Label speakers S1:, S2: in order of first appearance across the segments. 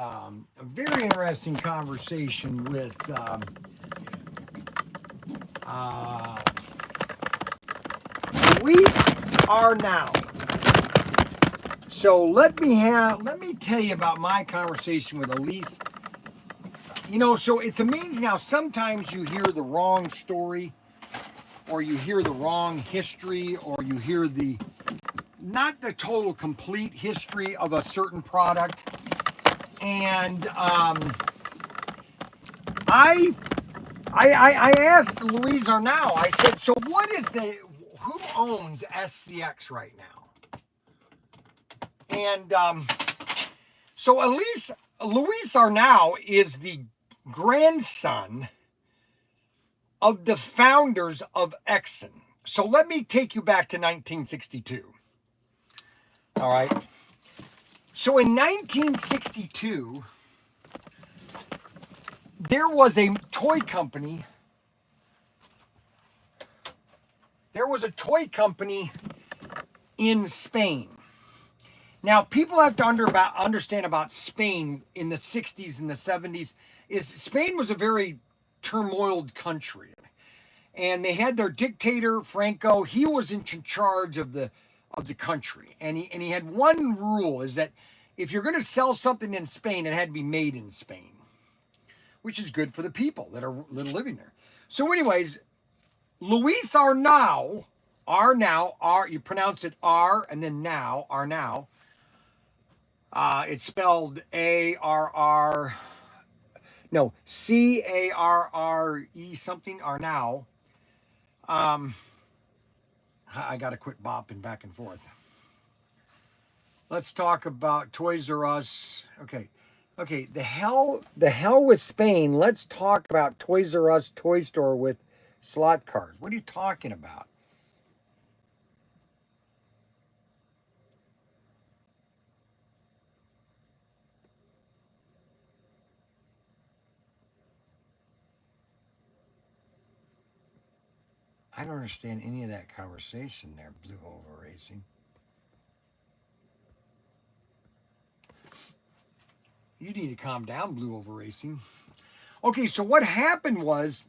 S1: A very interesting conversation with Luis Arnau. So let me tell you about my conversation with Elise. So it's amazing how sometimes you hear the wrong story, or you hear the wrong history, or you hear not the total complete history of a certain product. And I asked Luis Arnau, I said, so who owns SCX right now? And so Luis Arnau is the grandson of the founders of Exxon. So let me take you back to 1962. All right. So in 1962, there was a toy company. There was a toy company in Spain. Now, people have to understand about Spain in the 60s and the 70s. Spain was a very turmoiled country. And they had their dictator, Franco. He was in charge of the country. And he had one rule, is that if you're going to sell something in Spain, it had to be made in Spain, which is good for the people that are living there. So anyways, Luis Arnau, you pronounce it R and then now, Arnau. It's spelled C-A-R-R-E something, Arnau. I got to quit bopping back and forth. Let's talk about Toys R Us. Okay, the hell with Spain. Let's talk about Toys R Us toy store with slot cards. What are you talking about? I don't understand any of that conversation there, Blue Oval Racing. You need to calm down, Blue Oval Racing. Okay, so what happened was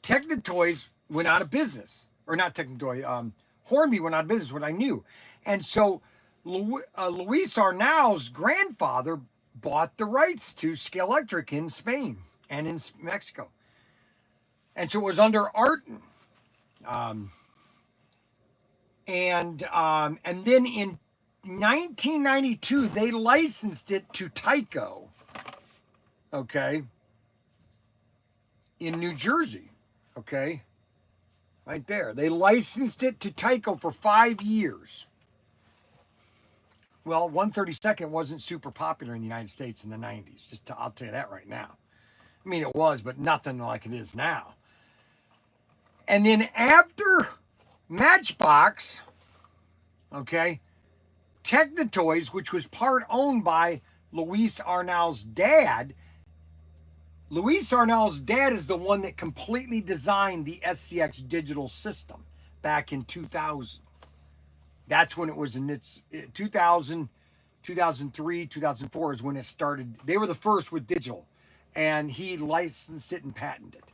S1: TechnoToys went out of business. Or not TechnoToy, Hornby went out of business, what I knew. And so Luis Arnau's grandfather bought the rights to Scalextric in Spain and in Mexico. And so it was under Arton. And then in 1992, they licensed it to Tyco, okay, in New Jersey, okay, right there. They licensed it to Tyco for 5 years. Well, 132nd wasn't super popular in the United States in the 90s. I'll tell you that right now. I mean, it was, but nothing like it is now. And then after Matchbox, okay, TechnoToys, which was part owned by Luis Arnau's dad. Luis Arnau's dad is the one that completely designed the SCX digital system back in 2000. That's when it was in its 2000, 2003, 2004 is when it started. They were the first with digital, and he licensed it and patented it.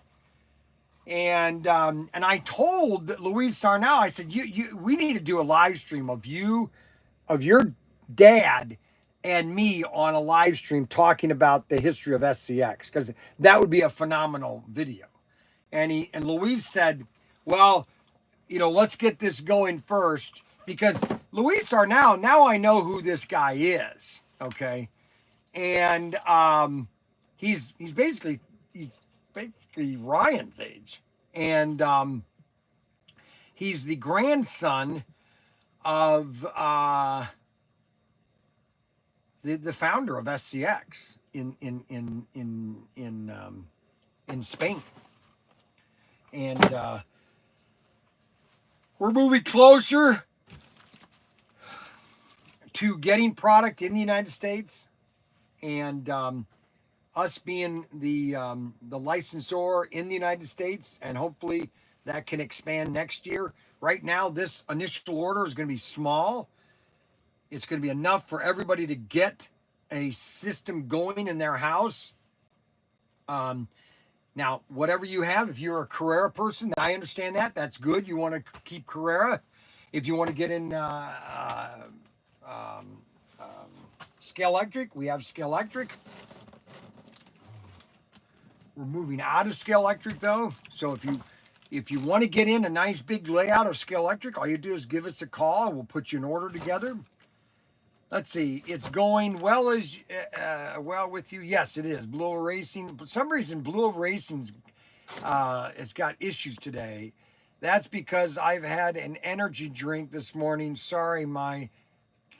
S1: And I told Luis Arnau, I said, we need to do a live stream of your dad and me on a live stream talking about the history of SCX, because that would be a phenomenal video. And Luis said, well, let's get this going first, because Luis Arnau, now I know who this guy is, okay? And he's basically Ryan's age, and he's the grandson of the founder of SCX in Spain, and we're moving closer to getting product in the United States, and us being the licensor in the United States, and hopefully that can expand next year. Right now, this initial order is going to be small. It's going to be enough for everybody to get a system going in their house. Now, whatever you have, if you're a Carrera person, I understand that. That's good. You want to keep Carrera. If you want to get in Scale Electric, we have Scale Electric. We're moving out of Scale Electric though. So if you want to get in a nice big layout of Scale Electric, all you do is give us a call and we'll put you an order together. Let's see, it's going well well with you. Yes, it is. Blue Over Racing. For some reason, Blue Over Racing's it's got issues today. That's because I've had an energy drink this morning. Sorry, my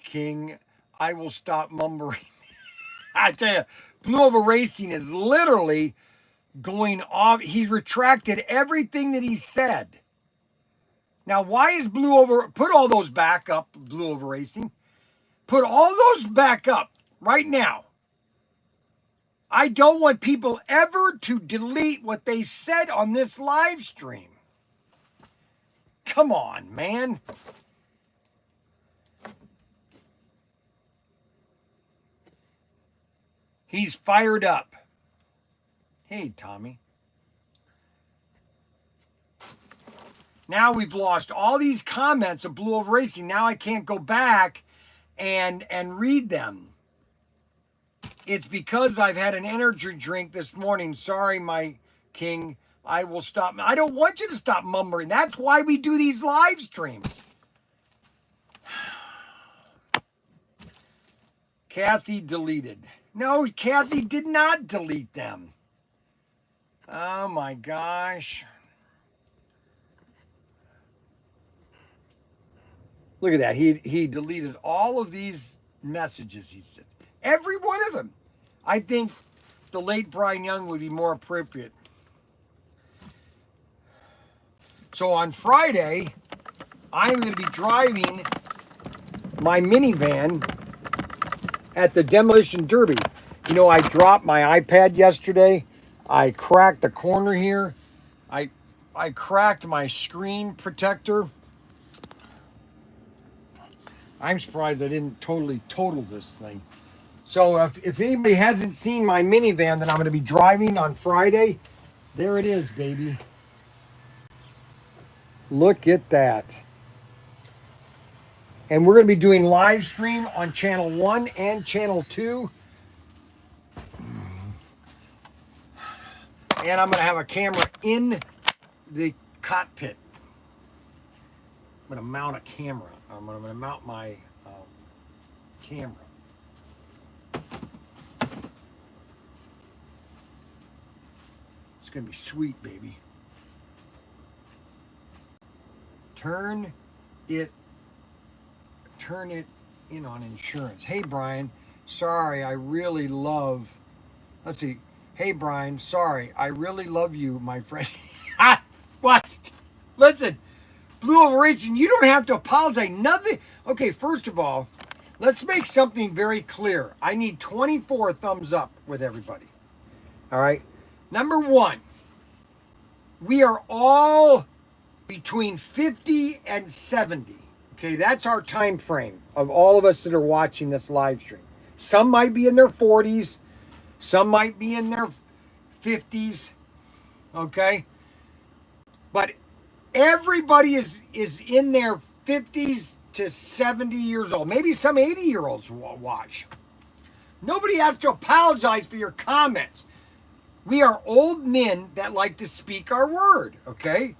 S1: king. I will stop mumbling. I tell you, Blue Over Racing is literally going off. He's retracted everything that he said. Now, why is Blue Over? Put all those back up, Blue Over Racing. Put all those back up right now. I don't want people ever to delete what they said on this live stream. Come on, man. He's fired up. Hey, Tommy. Now we've lost all these comments of Blue Over Racing. Now I can't go back and read them. It's because I've had an energy drink this morning. Sorry, my king. I will stop. I don't want you to stop mumbling. That's why we do these live streams. Kathy deleted. No, Kathy did not delete them. Oh my gosh. Look at that. He deleted all of these messages he said. Every one of them. I think the late Bryan Young would be more appropriate. So on Friday, I'm going to be driving my minivan at the Demolition Derby. You know, I dropped my iPad yesterday. I cracked the corner here. I cracked my screen protector. I'm surprised I didn't totally total this thing. So if anybody hasn't seen my minivan that I'm going to be driving on Friday, there it is, baby. Look at that. And we're going to be doing live stream on channel 1 and channel 2. And I'm going to have a camera in the cockpit. I'm going to mount a camera. I'm going to mount my camera. It's going to be sweet, baby. Turn it in on insurance. Hey, Bryan, sorry, I really love, let's see. Hey, Bryan, sorry, I really love you, my friend. What? Listen, Blue Over Racing, you don't have to apologize. Nothing. Okay, first of all, let's make something very clear. I need 24 thumbs up with everybody. All right? Number one, we are all between 50 and 70. Okay, that's our time frame of all of us that are watching this live stream. Some might be in their 40s. Some might be in their 50s. Okay? But everybody is in their 50s to 70 years old. Maybe some 80-year-olds watch. Nobody has to apologize for your comments. We are old men that like to speak our word, okay?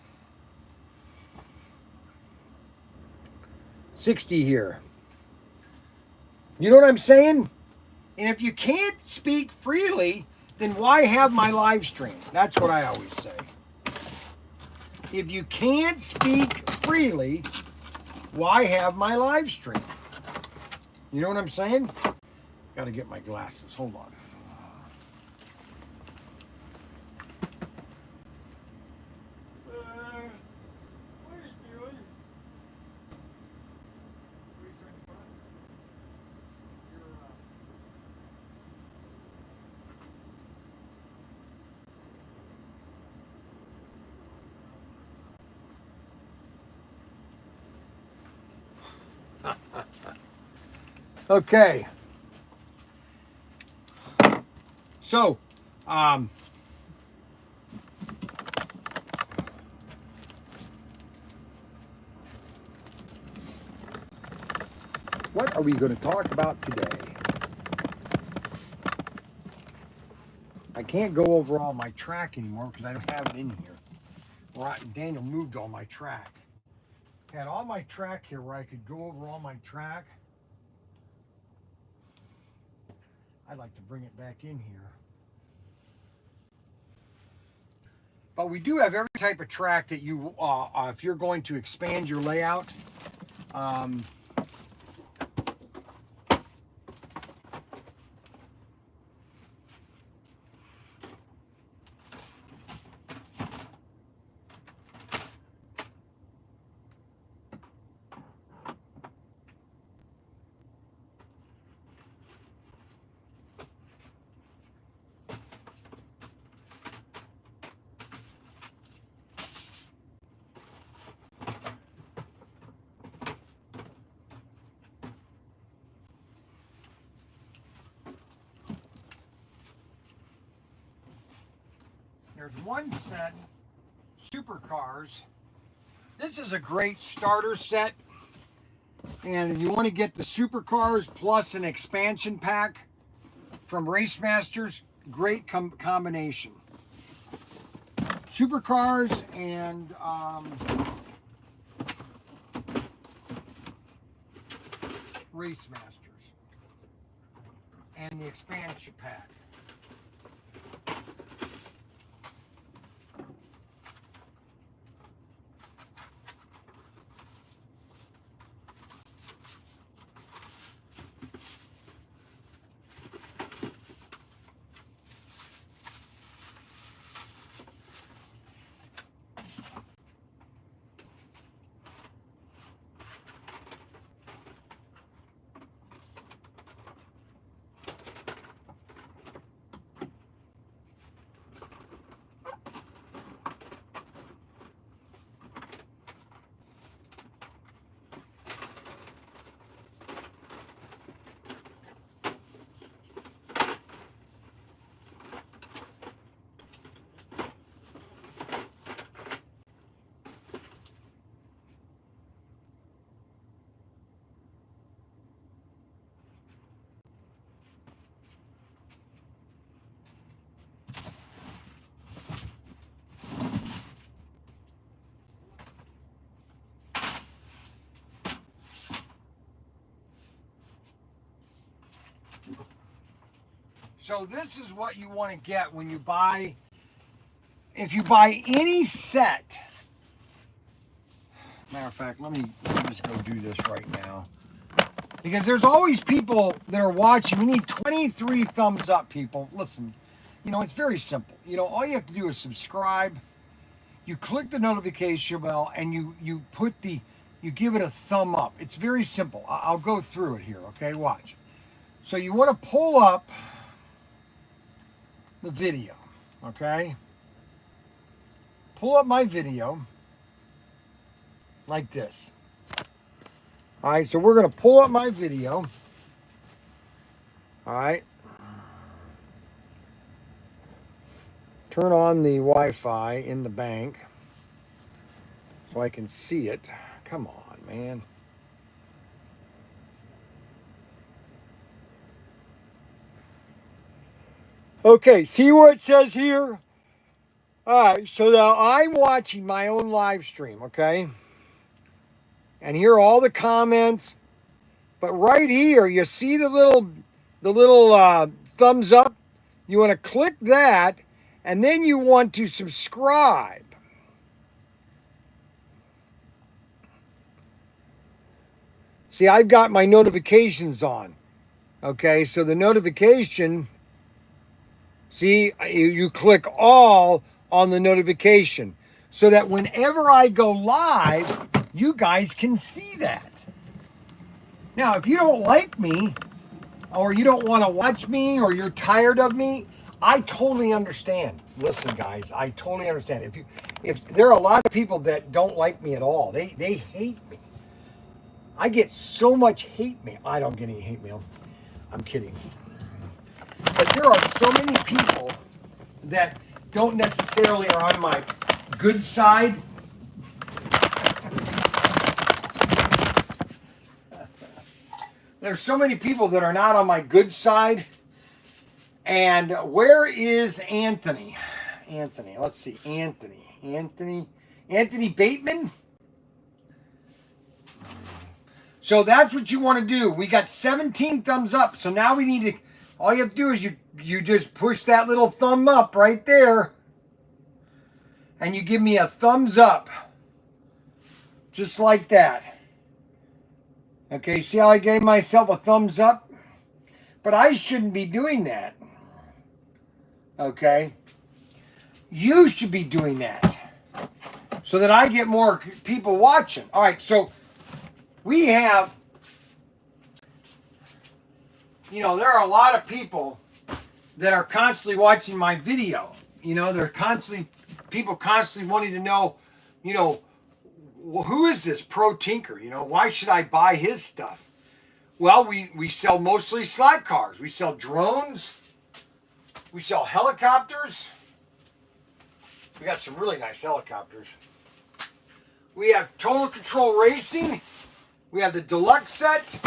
S1: 60 here. You know what I'm saying? And if you can't speak freely, then why have my live stream? That's what I always say. If you can't speak freely, why have my live stream? You know what I'm saying? Got to get my glasses. Hold on. Okay. So, what are we going to talk about today? I can't go over all my track anymore because I don't have it in here. Right, Daniel moved all my track. Had all my track here where I could go over all my track. I'd like to bring it back in here. But we do have every type of track that you, if you're going to expand your layout. There's one set, supercars. This is a great starter set. And if you want to get the supercars plus an expansion pack from Race Masters, great combination. Supercars and Race Masters. And the expansion pack. So this is what you want to get when you buy, if you buy any set. Matter of fact, let me just go do this right now. Because there's always people that are watching. We need 23 thumbs up, people. Listen, you know, it's very simple. You know, all you have to do is subscribe. You click the notification bell and you give it a thumb up. It's very simple. I'll go through it here, okay? Watch. So you want to pull up the video, okay? Pull up my video like this. All right, so we're going to pull up my video. All right. Turn on the Wi-Fi in the bank so I can see it. Come on, man. Okay, see what it says here? All right, so now I'm watching my own live stream, okay? And here are all the comments. But right here, you see the little thumbs up? You want to click that, and then you want to subscribe. See, I've got my notifications on. Okay, so the notification, see, you click all on the notification so that whenever I go live, you guys can see that. Now, if you don't like me, or you don't want to watch me, or you're tired of me, I totally understand. Listen, guys, I totally understand. If there are a lot of people that don't like me at all, they hate me. I get so much hate mail. I don't get any hate mail. I'm kidding. But there are so many people that don't necessarily are on my good side. There's so many people that are not on my good side. And where is Anthony? Anthony, let's see. Anthony Bateman. So that's what you want to do. We got 17 thumbs up. So now we need to, all you have to do is you just push that little thumb up right there. And you give me a thumbs up. Just like that. Okay, see how I gave myself a thumbs up? But I shouldn't be doing that. Okay? You should be doing that. So that I get more people watching. All right, so we have, you know, there are a lot of people that are constantly watching my video. You know, people constantly wanting to know, you know, well, who is this Pro Tinker? You know, why should I buy his stuff? Well, we sell mostly slot cars. We sell drones. We sell helicopters. We got some really nice helicopters. We have Total Control Racing. We have the deluxe set,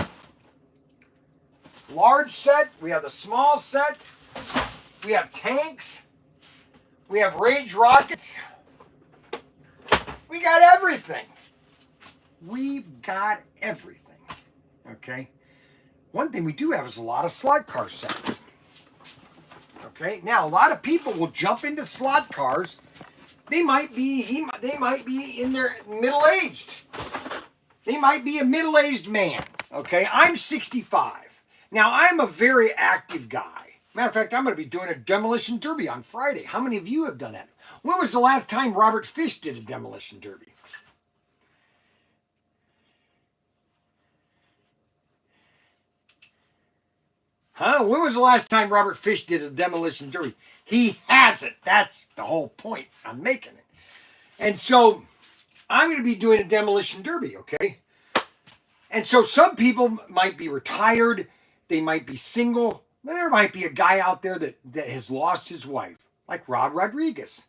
S1: large set. We have the small set. We have tanks. We have Rage rockets. We got everything. We've got everything. Okay. One thing we do have is a lot of slot car sets. Okay. Now a lot of people will jump into slot cars. They might be in their middle-aged. They might be a middle-aged man. Okay. I'm 65. Now I'm a very active guy. Matter of fact, I'm going to be doing a demolition derby on Friday. How many of you have done that? When was the last time Robert Fish did a demolition derby? Huh? When was the last time Robert Fish did a demolition derby? He hasn't. That's the whole point I'm making it. And so I'm going to be doing a demolition derby, okay? And so some people might be retired. They might be single. There might be a guy out there that has lost his wife, like Rod Rodriguez.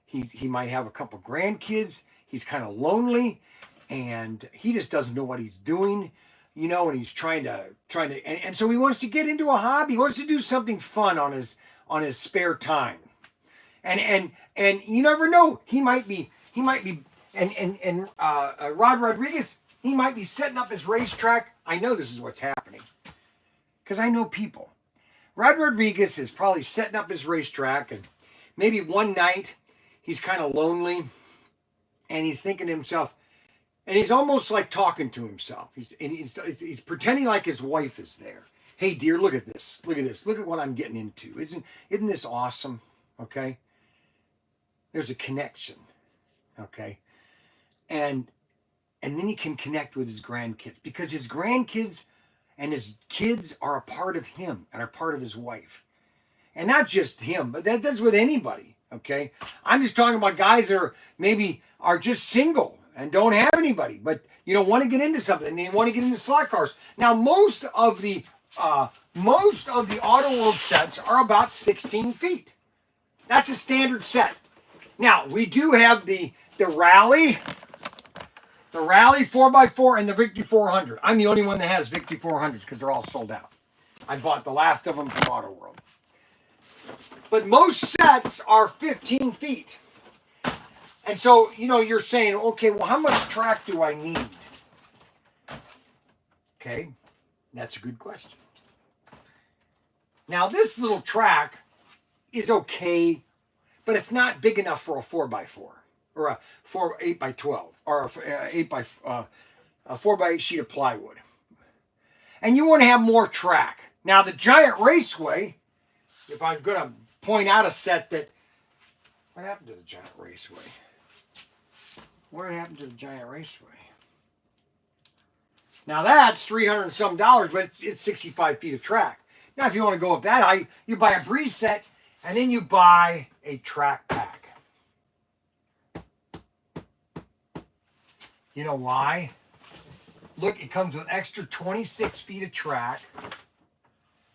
S1: He might have a couple grandkids. He's kind of lonely, and he just doesn't know what he's doing, you know. And he's trying to, and so he wants to get into a hobby. He wants to do something fun on his spare time, and you never know. He might be, and Rod Rodriguez, he might be setting up his racetrack. I know this is what's happening because I know people. Rod Rodriguez is probably setting up his racetrack, and maybe one night he's kind of lonely, and he's thinking to himself, and he's almost like talking to himself. He's pretending like his wife is there. Hey, dear, look at this. Look at this. Look at what I'm getting into. Isn't this awesome? Okay. There's a connection. Okay. And then he can connect with his grandkids because his grandkids and his kids are a part of him and are part of his wife. And not just him, but that's with anybody. Okay. I'm just talking about guys that are just single and don't have anybody, but you know, want to get into something. They want to get into slot cars. Now, most of the Auto World sets are about 16 feet. That's a standard set. Now, we do have the Rally 4x4 and the Victory 400. I'm the only one that has Victory 400s because they're all sold out. I bought the last of them from Auto World. But most sets are 15 feet. And so, you know, you're saying, okay, well, how much track do I need? Okay, that's a good question. Now, this little track is okay, but it's not big enough for a 4x4 or a 8x12 or a 4x8 sheet of plywood. And you want to have more track. Now, the Giant Raceway, if I'm going to point out a set that, what happened to the Giant Raceway? What happened to the Giant Raceway? Now that's $300 and some, but it's 65 feet of track. Now, if you want to go up that high, you buy a Breeze set, and then you buy a track pack. You know why? Look, it comes with extra 26 feet of track.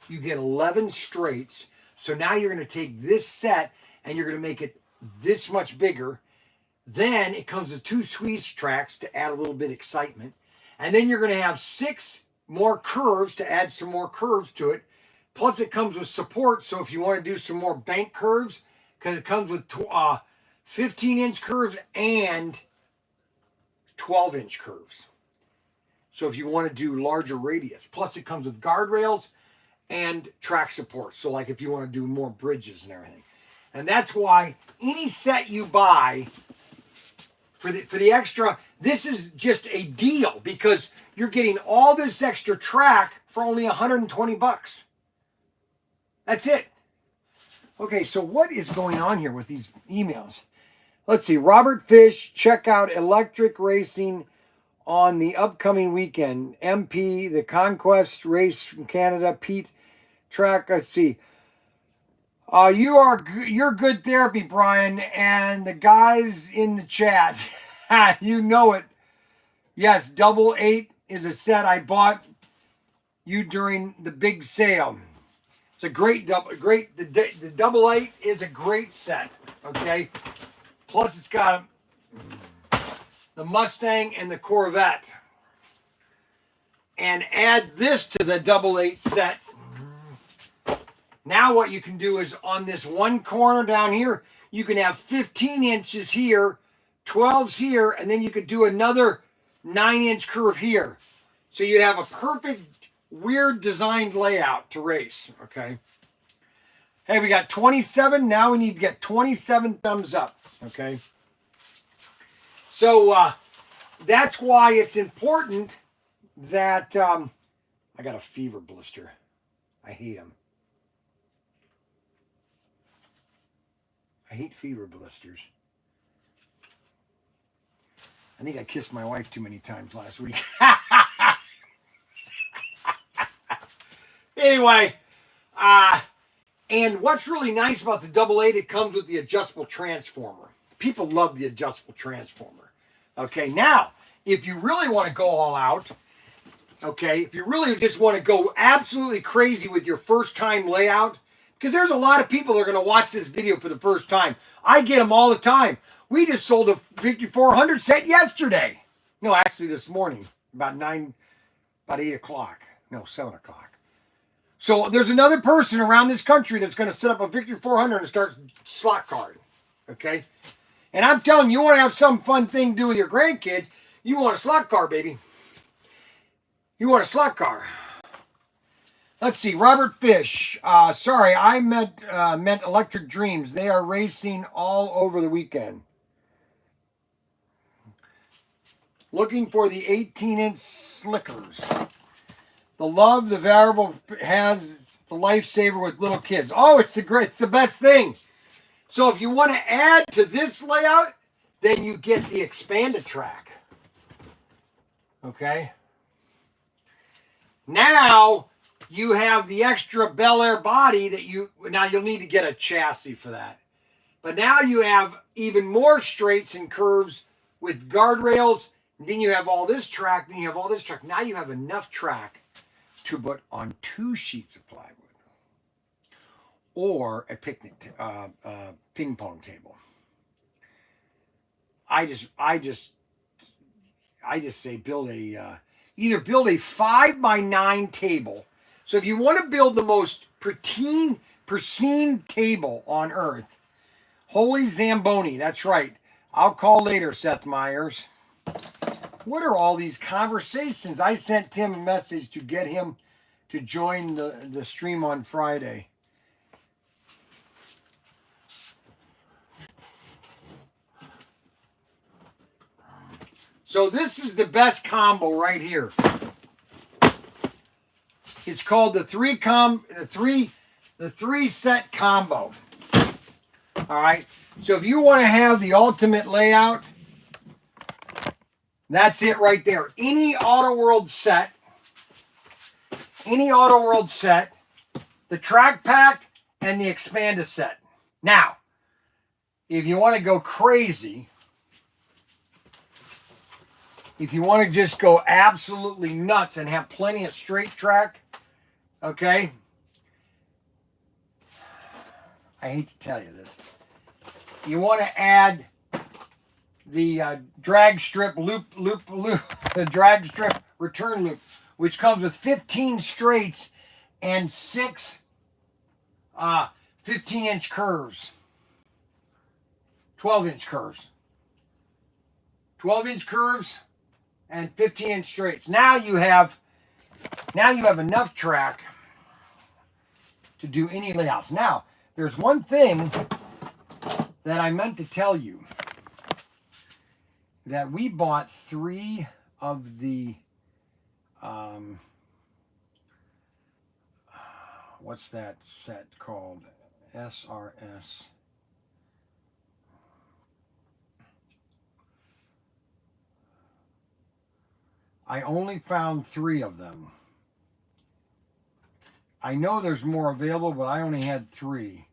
S1: you get 11 straights. So now you're going to take this set and you're going to make it this much bigger. Then it comes with 2 squeeze tracks to add a little bit of excitement. And then you're going to have 6 more curves to add some more curves to it. Plus it comes with support. So if you want to do some more bank curves, because it comes with 15-inch curves and 12-inch curves. So if you want to do larger radius. Plus it comes with guardrails and track support. So like if you want to do more bridges and everything. And that's why any set you buy for the extra, this is just a deal because you're getting all this extra track for only 120 bucks. That's it. Okay, so what is going on here with these emails? Let's see. Robert Fish, check out electric racing on the upcoming weekend. MP, the Conquest race from Canada. Pete, track. Let's see. You're good therapy, Brian, and the guys in the chat, you know it. Yes, 88 is a set I bought you during the big sale. It's a great the 88 is a great set. Okay, plus it's got the Mustang and the Corvette, and add this to the 88 set. Now what you can do is on this one corner down here, you can have 15 inches here, 12s here, and then you could do another 9-inch curve here. So you'd have a perfect, weird designed layout to race, okay? Hey, we got 27. Now we need to get 27 thumbs up, okay? So that's why it's important that, I got a fever blister. I hate them. I hate fever blisters. I think I kissed my wife too many times last week. Anyway, and what's really nice about the 88, it comes with the adjustable transformer. People love the adjustable transformer. Okay, now, if you really want to go all out, okay, if you really just want to go absolutely crazy with your first time layout, because there's a lot of people that are going to watch this video for the first time. I get them all the time. We just sold a 5400 set yesterday. No, actually this morning, about 8 o'clock. No, 7 o'clock. So there's another person around this country that's going to set up a Victory 400 and start slot card. Okay? And I'm telling you, you want to have some fun thing to do with your grandkids, you want a slot car, baby. You want a slot car. Let's see, Robert Fish. Sorry, I meant Electric Dreams. They are racing all over the weekend. Looking for the 18-inch slickers. The love, the variable has the lifesaver with little kids. Oh, it's the best thing. So if you want to add to this layout, then you get the expanded track. Okay. Now you have the extra Bel Air body that you'll need to get a chassis for that. But now you have even more straights and curves with guardrails. And then you have all this track. Then you have all this track. Now you have enough track to put on 2 sheets of plywood or a picnic ping pong table. I just say build either build a 5x9 table. So if you want to build the most pristine table on earth, holy Zamboni, that's right. I'll call later, Seth Meyers. What are all these conversations? I sent Tim a message to get him to join the stream on Friday. So this is the best combo right here. It's called the three set combo. All right. So if you want to have the ultimate layout, that's it right there. Any Auto World set, the track pack and the Expanda set. Now, if you want to go crazy, if you want to just go absolutely nuts and have plenty of straight track, okay, I hate to tell you this. You want to add the drag strip loop, the drag strip return loop, which comes with 15 straights and 6 15-inch curves, 12-inch curves, 12-inch curves, and 15-inch straights. Now you have enough track to do any layouts. Now, there's one thing that I meant to tell you, that we bought 3 of the what's that set called? SRS. I only found 3 of them. I know there's more available, but I only had 3.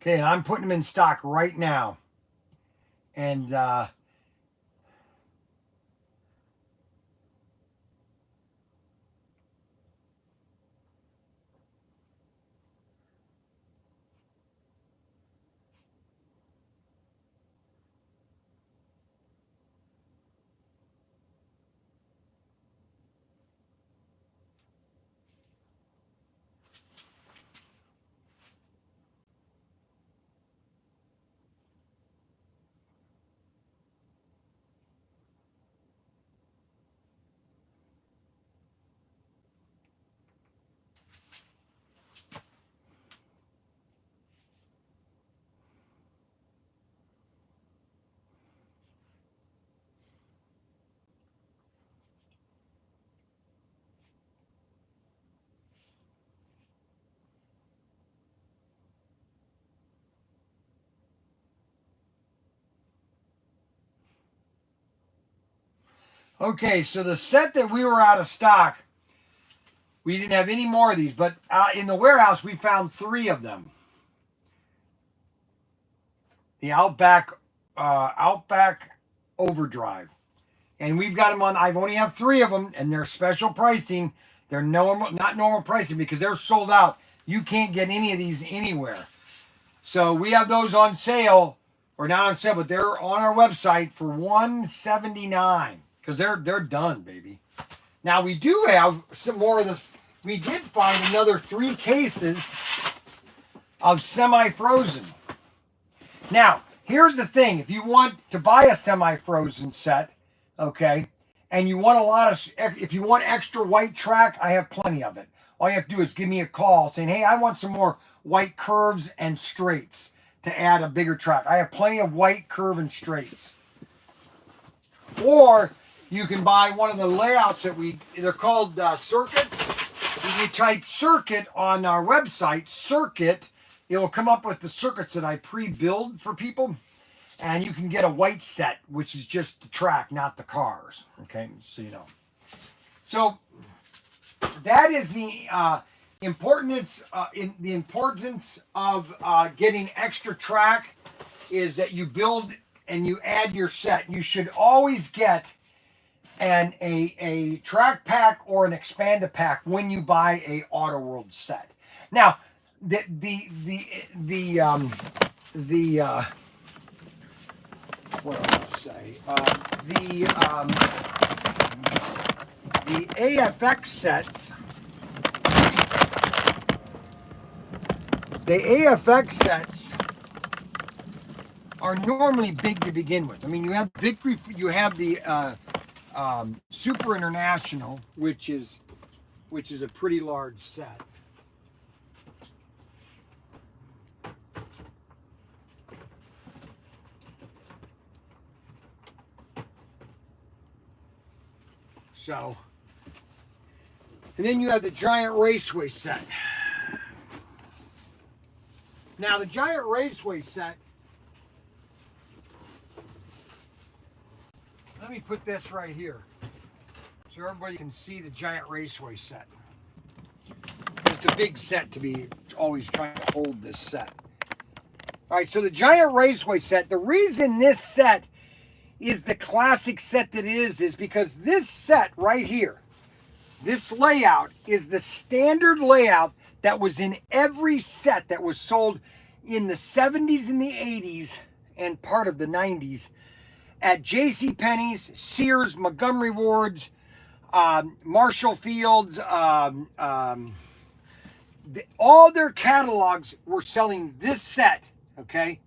S1: Okay, and I'm putting them in stock right now. And okay, so the set that we were out of stock, we didn't have any more of these, but in the warehouse we found 3 of them. The Outback Overdrive, and we've got them on. I've only have 3 of them, and they're special pricing. They're not normal pricing because they're sold out. You can't get any of these anywhere. So we have those on sale, or not on sale, but they're on our website for $179 because they're done, baby. Now we do have some more of this. We did find another 3 cases of semi-frozen. Now, here's the thing. If you want to buy a semi-frozen set, okay, and you want if you want extra white track, I have plenty of it. All you have to do is give me a call saying, hey, I want some more white curves and straights to add a bigger track. I have plenty of white curve and straights. Or you can buy one of the layouts that they're called circuits. If you type circuit on our website, circuit, it will come up with the circuits that I pre-build for people. And you can get a white set, which is just the track, not the cars. Okay, so you know. So that is the importance of getting extra track, is that you build and you add your set. You should always get a track pack or an expanded pack when you buy a Auto World set. Now, the what do I want to say? The AFX sets. The AFX sets are normally big to begin with. I mean, you have Victory. You have the Super International, which is a pretty large set. So, and then you have the Giant Raceway set. Now, the Giant Raceway set, let me put this right here so everybody can see the Giant Raceway set. It's a big set to be always trying to hold this set. All right, so the Giant Raceway set, the reason this set is the classic set that it is because this set right here, this layout is the standard layout that was in every set that was sold in the 70s and the 80s and part of the 90s at JCPenney's, Sears, Montgomery Ward's, Marshall Field's, all their catalogs were selling this set, okay?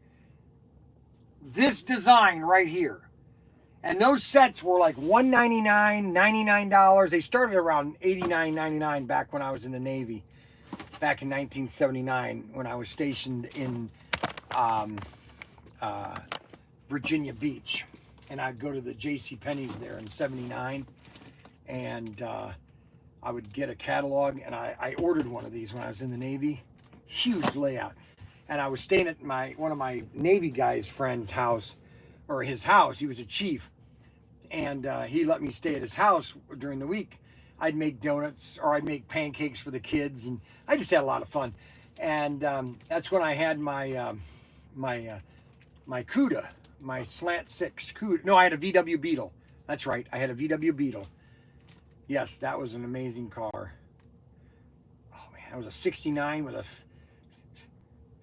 S1: This design right here. And those sets were like $199, $99. They started around $89, $99 back when I was in the Navy, back in 1979 when I was stationed in Virginia Beach. And I'd go to the JCPenney's there in 79. And I would get a catalog, and I ordered one of these when I was in the Navy. Huge layout. And I was staying at one of my Navy guys' friend's house, or his house. He was a chief, and he let me stay at his house during the week. I'd make donuts, or I'd make pancakes for the kids, and I just had a lot of fun. And that's when I had my my CUDA, my Slant 6 CUDA. No, I had a VW Beetle. That's right, I had a VW Beetle. Yes, that was an amazing car. Oh man, that was a 69 with a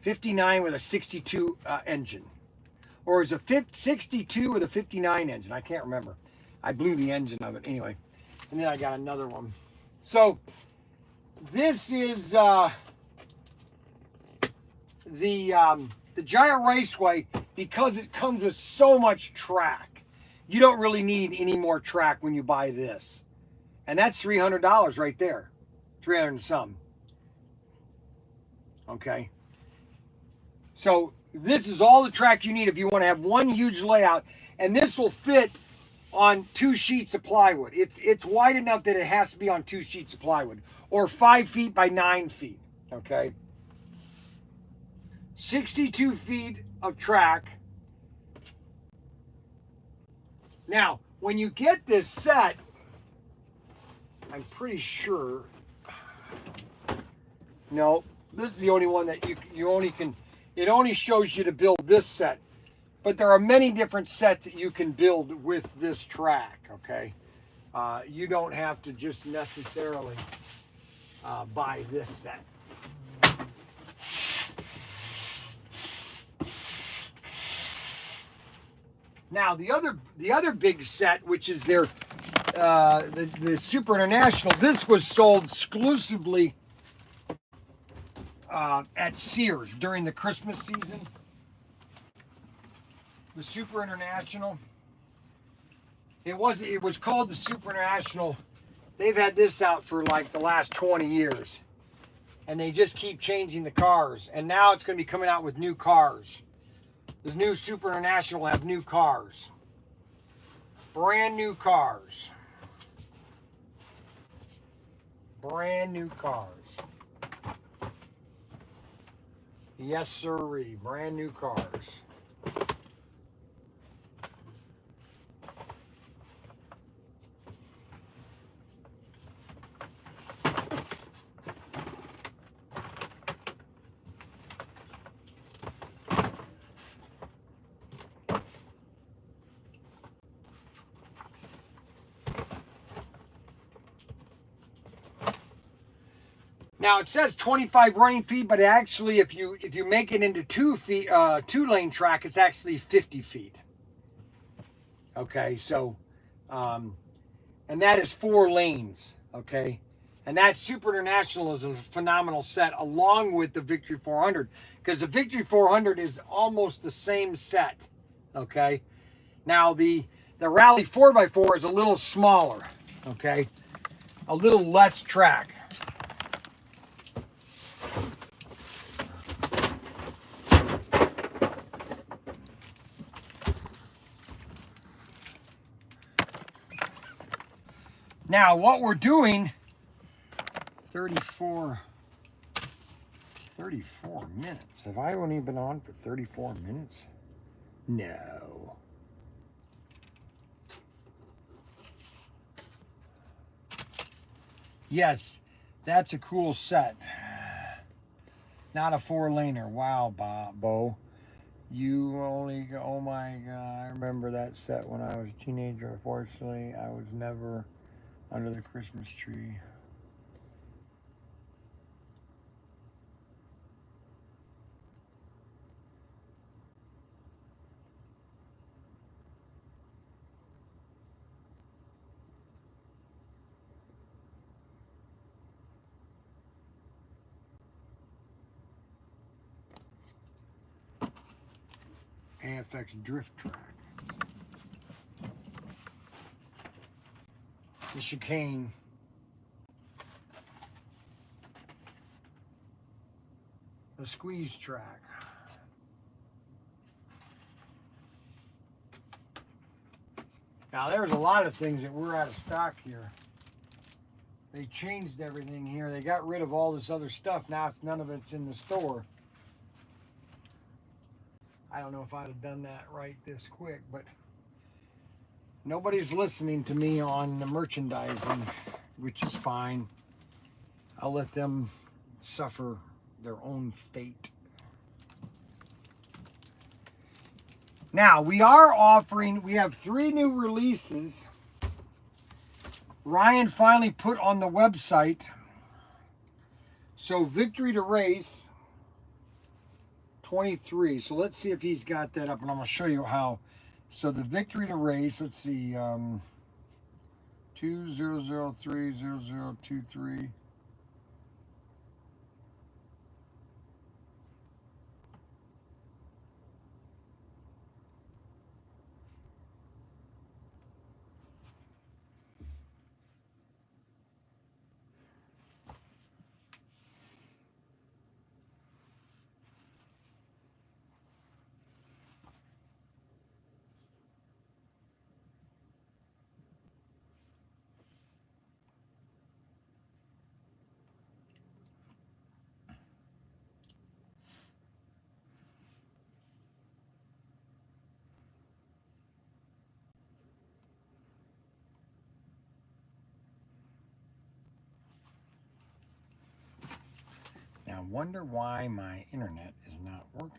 S1: 59 with a 62 engine. Or it was a 62 with a 59 engine. I can't remember. I blew the engine of it anyway. And then I got another one. So this is the Giant Raceway, because it comes with so much track. You don't really need any more track when you buy this. And that's $300 right there. 300 and some. Okay. So this is all the track you need if you want to have one huge layout. And this will fit on 2 sheets of plywood. It's wide enough that it has to be on 2 sheets of plywood. Or 5 feet by 9 feet. Okay. 62 feet of track. Now, when you get this set, I'm pretty sure, no, this is the only one that you only can, it only shows you to build this set. But there are many different sets that you can build with this track, okay? You don't have to just necessarily buy this set. Now, the other big set, which is their the Super International, this was sold exclusively at Sears during the Christmas season. The Super International. It was called the Super International. They've had this out for like the last 20 years. And they just keep changing the cars. And now it's going to be coming out with new cars. The new Super International will have new cars. Brand new cars. Brand new cars. Yes, sirree. Brand new cars. Now it says 25 running feet, but actually, if you make it into 2-lane track, it's actually 50 feet. Okay, so, and that is 4 lanes. Okay, and that Super International is a phenomenal set, along with the Victory 400, because the Victory 400 is almost the same set. Okay, now the Rally 4x4 is a little smaller. Okay, a little less track. Now, what we're doing, 34 minutes. Have I only been on for 34 minutes? No. Yes, that's a cool set. Not a 4-laner. Wow, Bo. You only go, oh my God, I remember that set when I was a teenager. Unfortunately, I was never under the Christmas tree. AFX drift track. The chicane. The squeeze track. Now there's a lot of things that were out of stock here. They changed everything here. They got rid of all this other stuff. Now it's none of it's in the store. I don't know if I'd have done that right this quick, but nobody's listening to me on the merchandising, which is fine. I'll let them suffer their own fate. Now, we have 3 new releases. Ryan finally put on the website. So, Victory to Race 23. So, let's see if he's got that up, and I'm going to show you how. So, the Victory to Race, let's see, 20030023. Now, wonder why my internet is not working.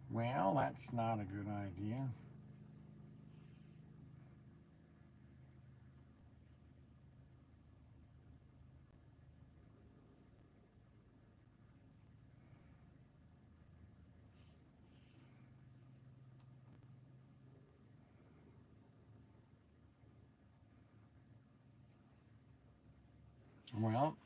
S1: Well, that's not a good idea. Well,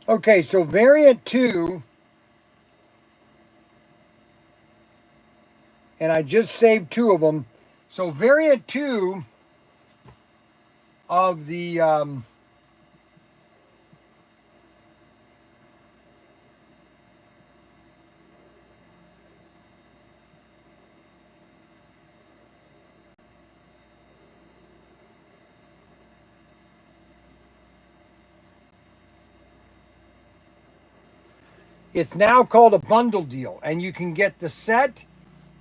S1: okay, so variant 2, and I just saved 2 of them. So variant 2 of the it's now called a bundle deal, and you can get the set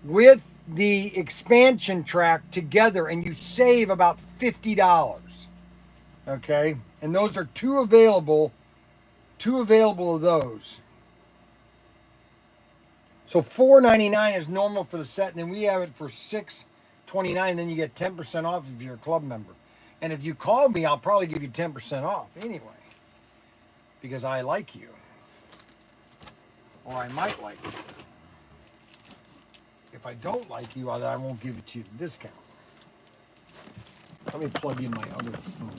S1: with the expansion track together, and you save about $50. Okay, and those are two available of those. So $4.99 is normal for the set, and then we have it for $6.29. Then you get 10% off if you're a club member. And if you call me, I'll probably give you 10% off anyway, because I like you, or I might like you. if I don't like you, I won't give it to you the discount. Let me plug in my other phone.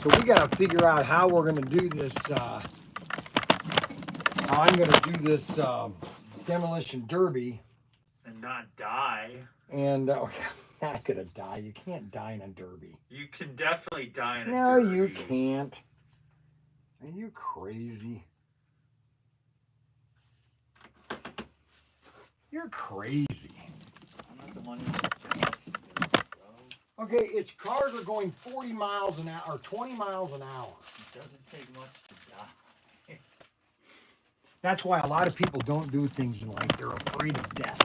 S1: So we got to figure out how we're going to do this. How I'm going to do this demolition derby
S2: and not die.
S1: And okay, I'm not gonna die. You can't die in a derby.
S2: You can definitely die in a
S1: derby. No, you can't. Are you crazy? You're crazy.
S2: I'm not the one who
S1: okay, it's cars are going 40 miles an hour or 20 miles an hour.
S2: It doesn't take much to die.
S1: That's why a lot of people don't do things in life. They're afraid of death.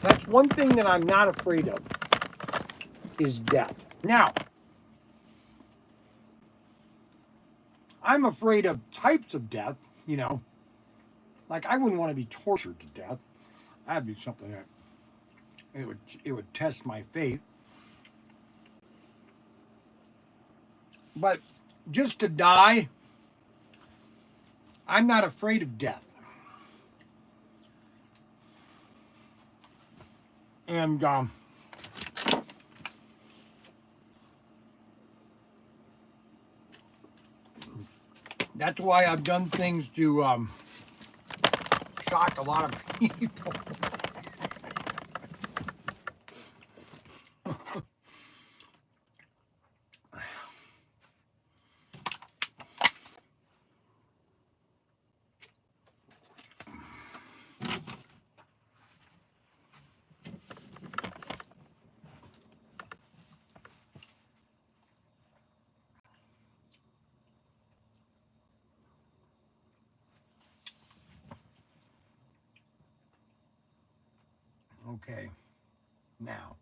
S1: That's one thing that I'm not afraid of, is death. Now, I'm afraid of types of death, you know. Like, I wouldn't want to be tortured to death. That'd be something that it would test my faith. But just to die, I'm not afraid of death. And that's why I've done things to shock a lot of people. Okay, now,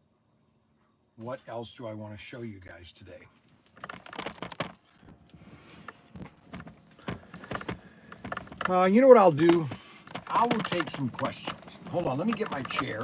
S1: what else do I want to show you guys today? You know what I'll do? I will take some questions. Hold on, let me get my chair.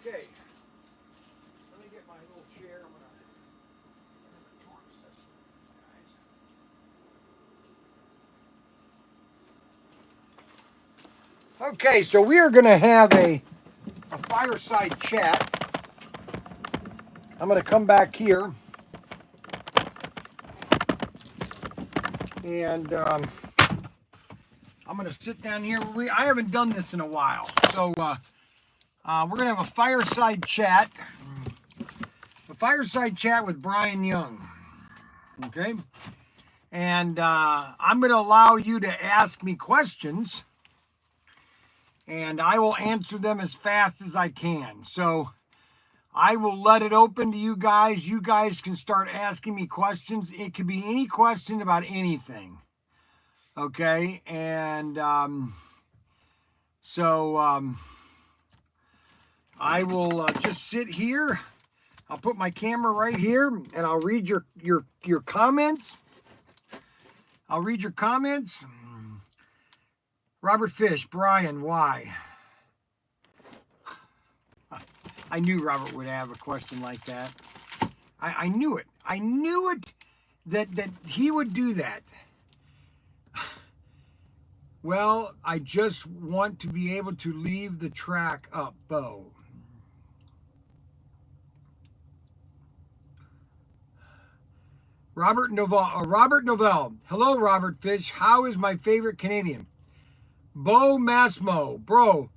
S1: Okay, let me get my little chair. I'm gonna torque this guys. Okay, so we are gonna have a fireside chat. I'm gonna come back here and I'm gonna sit down here. I haven't done this in a while, so we're gonna have a fireside chat. A fireside chat with Bryan Young. Okay? And I'm gonna allow you to ask me questions, and I will answer them as fast as I can. So I will let it open to you guys. You guys can start asking me questions. It could be any question about anything. Okay? And I will just sit here. I'll put my camera right here, and I'll read your comments. I'll read your comments. Robert Fish, Bryan, why? I knew Robert would have a question like that. I knew it. I knew it that he would do that. Well, I just want to be able to leave the track up, Bo. Robert Novell. Hello, Robert Fish. How is my favorite Canadian? Bo Massimo. Bro,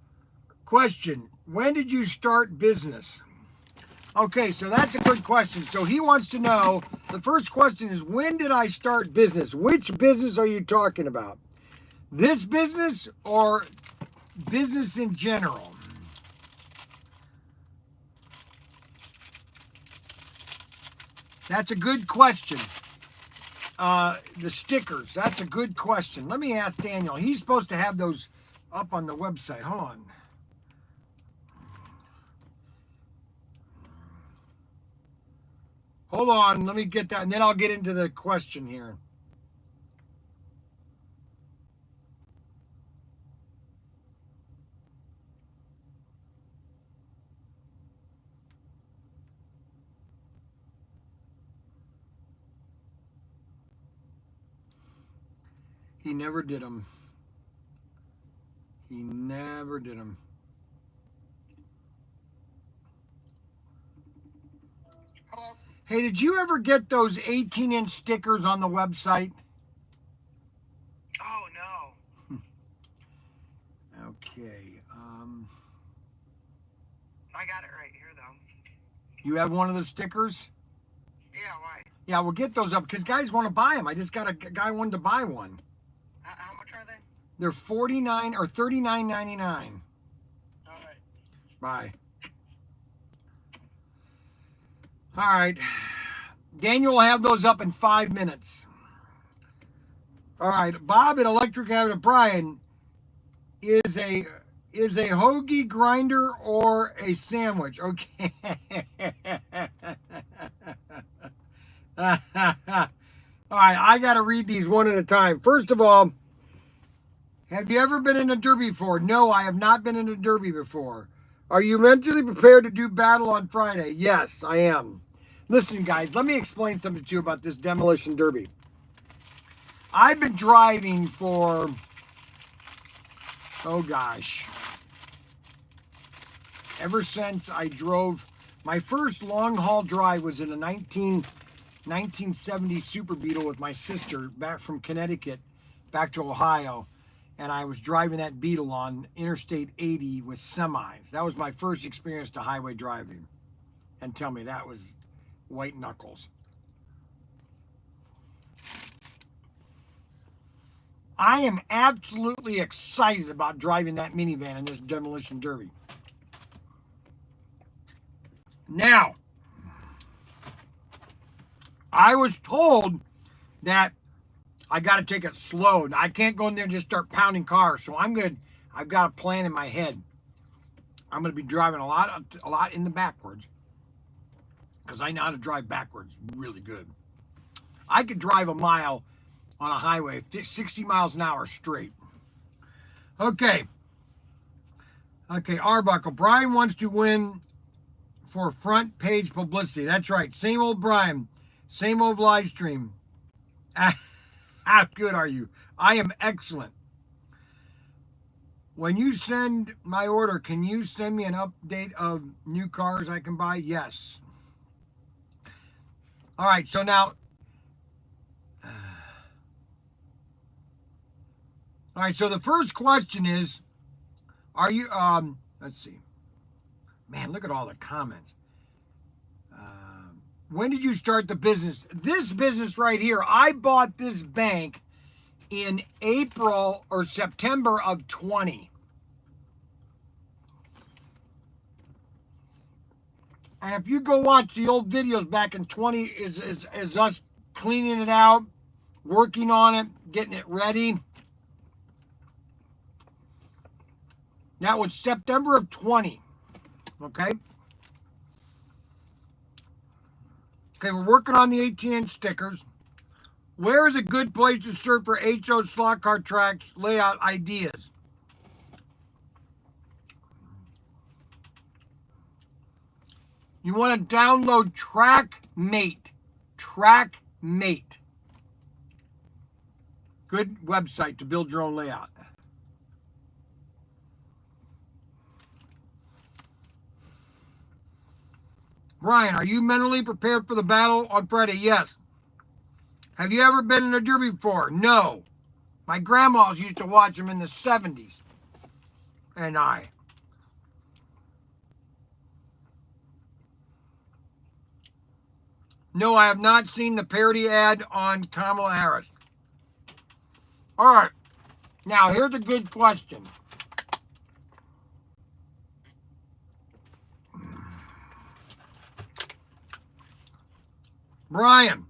S1: question. when did you start business? Okay, so that's a good question. So he wants to know, the first question is, when did I start business? Which business are you talking about? This business or business in general? That's a good question. The stickers, that's a good question. Let me ask Daniel. He's supposed to have those up on the website. Hold on. Hold on, let me get that, and then I'll get into the question here. He never did them. He never did them.
S3: Hello.
S1: Hey, did you ever get those 18-inch stickers on the website?
S3: Oh no.
S1: Okay.
S3: I got it right here though.
S1: You have one of the stickers?
S3: Yeah, why?
S1: Yeah, we'll get those up because guys want to buy them. I just got a guy wanted to buy one.
S3: How much are they?
S1: They're $49 or $39.99.
S3: All right.
S1: Bye. All right. Daniel will have those up in 5 minutes. All right. Bob at Electric Avenue. Bryan, is a hoagie grinder or a sandwich? Okay. All right. I got to read these one at a time. First of all, have you ever been in a derby before? No, I have not been in a derby before. Are you mentally prepared to do battle on Friday? Yes, I am. Listen, guys, let me explain something to you about this demolition derby. I've been driving for, oh gosh, ever since I drove. My first long haul drive was in a 1970 Super Beetle with my sister back from Connecticut back to Ohio. And I was driving that Beetle on Interstate 80 with semis. That was my first experience to highway driving. And tell me, that was white knuckles. I am absolutely excited about driving that minivan in this demolition derby. Now, I was told that I got to take it slow. Now, I can't go in there and just start pounding cars. So I've got a plan in my head. I'm going to be driving a lot in the backwards because I know how to drive backwards really good. I could drive a mile on a highway, 60 miles an hour straight. Okay, Arbuckle. Bryan wants to win for front page publicity. That's right. Same old Bryan. Same old live stream. How good are you? I am excellent. When you send my order, can you send me an update of new cars I can buy? Yes. All right, so now, all right, so the first question is, are you, let's see. Man, look at all the comments. When did you start the business? This business right here, I bought this bank in April or September of 20. And if you go watch the old videos back in 20, is us cleaning it out, working on it, getting it ready. That was September of 20. Okay. Okay, we're working on the 18-inch stickers. Where is a good place to search for HO slot car tracks layout ideas? You want to download TrackMate. TrackMate. Good website to build your own layout. Bryan, are you mentally prepared for the battle on Friday? Yes. Have you ever been in a derby before? No. My grandmas used to watch them in the 70s. And I. No, I have not seen the parody ad on Kamala Harris. All right. Now, here's a good question. Bryan,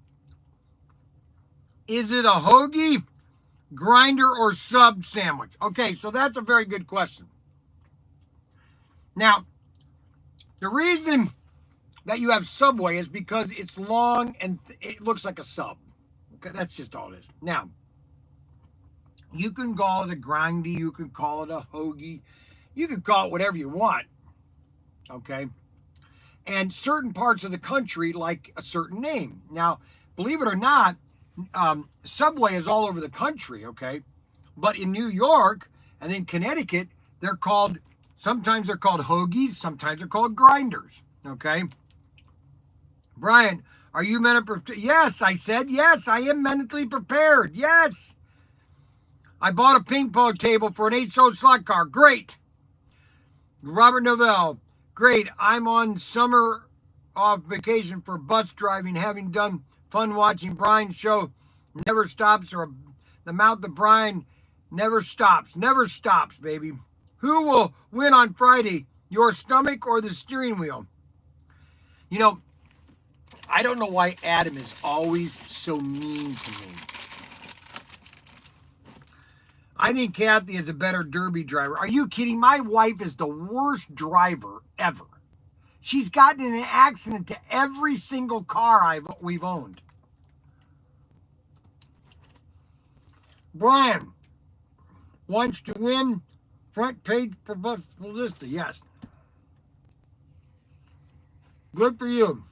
S1: is it a hoagie, grinder, or sub sandwich? Okay, so that's a very good question. Now, the reason that you have Subway is because it's long and it looks like a sub. Okay, that's just all it is. Now, you can call it a grindy, you can call it a hoagie, you can call it whatever you want. Okay? And certain parts of the country like a certain name. Now, believe it or not, Subway is all over the country, okay? But in New York and in Connecticut, sometimes they're called hoagies, sometimes they're called grinders, okay? Bryan, are you mentally prepared? Yes, I said yes, I am mentally prepared. Yes. I bought a ping pong table for an 8-so slot car. Great. Robert Novell, great. I'm on summer off vacation for bus driving, having done fun watching Bryan's show. Never stops, or the mouth of Bryan never stops. Never stops, baby. Who will win on Friday? Your stomach or the steering wheel? You know, I don't know why Adam is always so mean to me. I think Kathy is a better derby driver. Are you kidding? My wife is the worst driver ever. She's gotten in an accident to every single car we've owned. Bryan wants to win front page publicity. Yes. Good for you.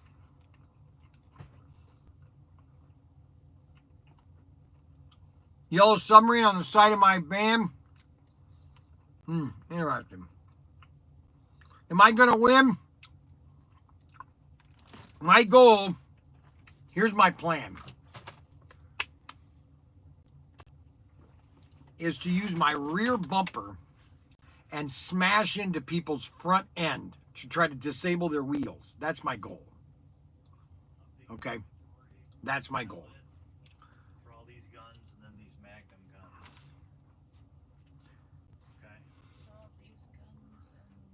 S1: Yellow submarine on the side of my van. Interesting. Am I going to win? My goal, here's my plan, is to use my rear bumper and smash into people's front end to try to disable their wheels. That's my goal. Okay? That's my goal.
S2: For all these guns and then these Magnum guns.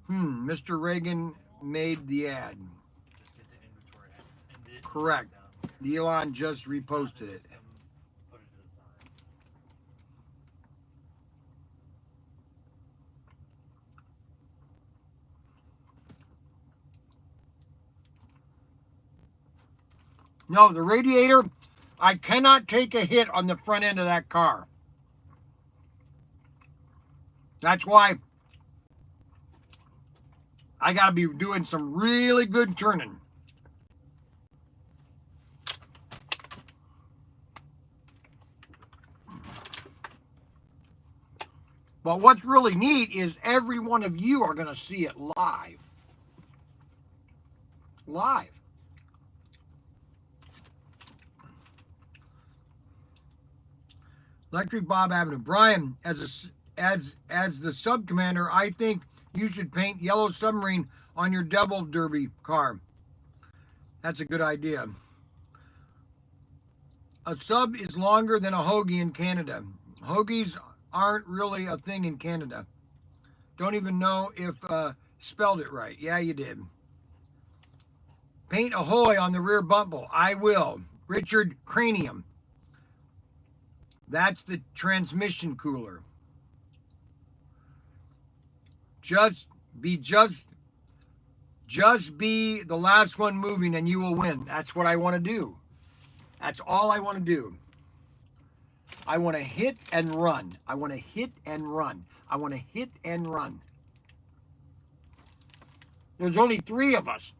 S2: Okay.
S1: Mr. Reagan made the ad.
S2: Just get the inventory and
S1: Correct. Elon just reposted it.
S2: Put it to the side.
S1: No, the radiator, I cannot take a hit on the front end of that car. That's why I got to be doing some really good turning. But what's really neat is every one of you are going to see it live. Live. Electric Bob Avenue. Bryan, as the sub commander, I think you should paint yellow submarine on your double derby car. That's a good idea. A sub is longer than a hoagie in Canada. Hoagies aren't really a thing in Canada. Don't even know if spelled it right. Yeah, you did. Paint ahoy on the rear bumper. I will. Richard Cranium. That's the transmission cooler. Just be the last one moving and you will win. That's what I want to do. That's all I want to do. I want to hit and run. I want to hit and run. I want to hit and run. There's only 3 of us.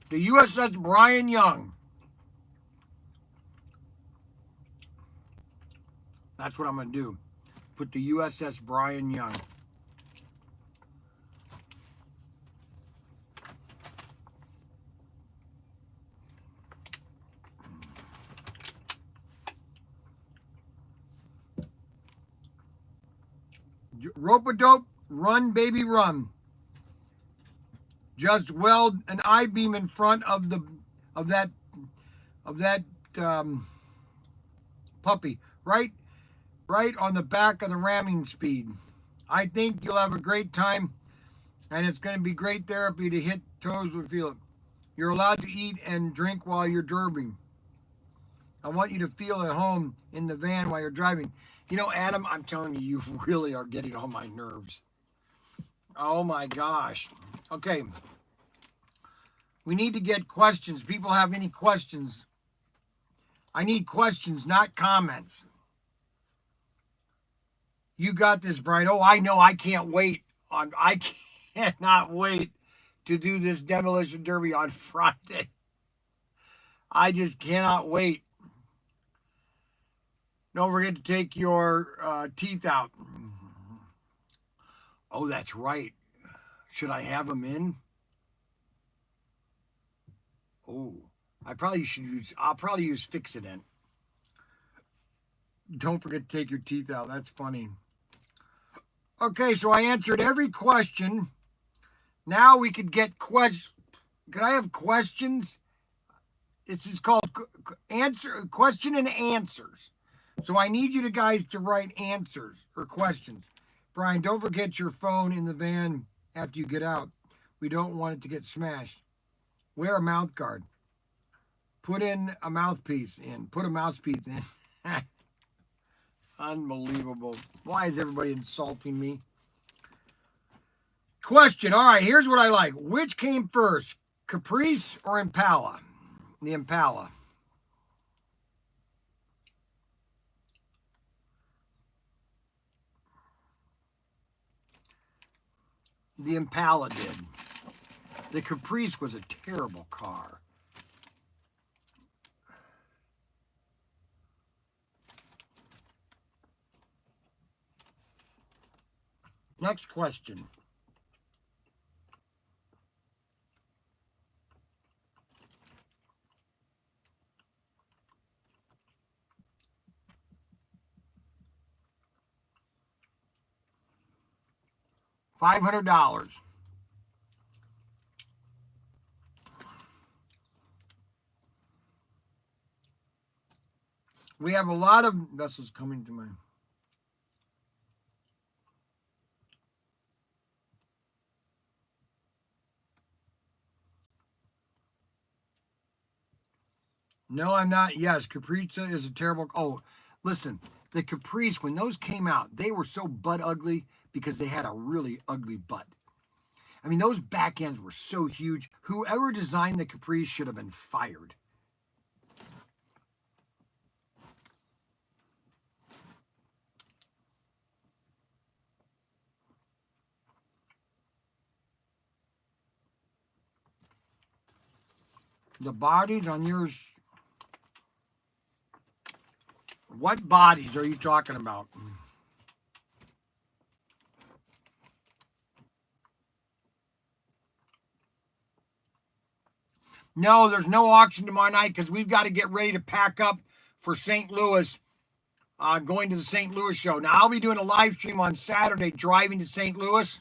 S1: The USS Bryan Young. That's what I'm going to do. Put the USS Bryan Young. Rope-a-dope, run, baby, run. Just weld an I-beam in front of that puppy, right on the back of the ramming speed. I think you'll have a great time, and it's going to be great therapy to hit toes with feel it. You're allowed to eat and drink while you're derbying. I want you to feel at home in the van while you're driving. You know, Adam, I'm telling you, you really are getting on my nerves. Oh my gosh. Okay. We need to get questions. People have any questions? I need questions, not comments. You got this, Bryan. Oh, I know. I can't wait. I cannot wait to do this demolition derby on Friday. I just cannot wait. Don't forget to take your teeth out. Oh, that's right. Should I have them in? Oh, I'll probably use Fix-It-In. Don't forget to take your teeth out. That's funny. Okay, so I answered every question. Now we could get questions. Could I have questions? This is called question and answers. So I need you guys to write answers or questions. Bryan, don't forget your phone in the van after you get out. We don't want it to get smashed. Wear a mouth guard. Put in a mouthpiece in. Put a mouthpiece in. Unbelievable. Why is everybody insulting me? Question. All right, here's what I like. Which came first, Caprice or Impala? The Impala. The Impala did. The Caprice was a terrible car. Next question. $500. We have a lot of vessels coming to mind. No, I'm not. Yes, Caprice is a terrible. Oh, listen, the Caprice, when those came out, they were so butt ugly because they had a really ugly butt. I mean, those back ends were so huge. Whoever designed the Caprice should have been fired. The bodies on yours. What bodies are you talking about? No, there's no auction tomorrow night because we've got to get ready to pack up for St. Louis, going to the St. Louis show. Now, I'll be doing a live stream on Saturday driving to St. Louis.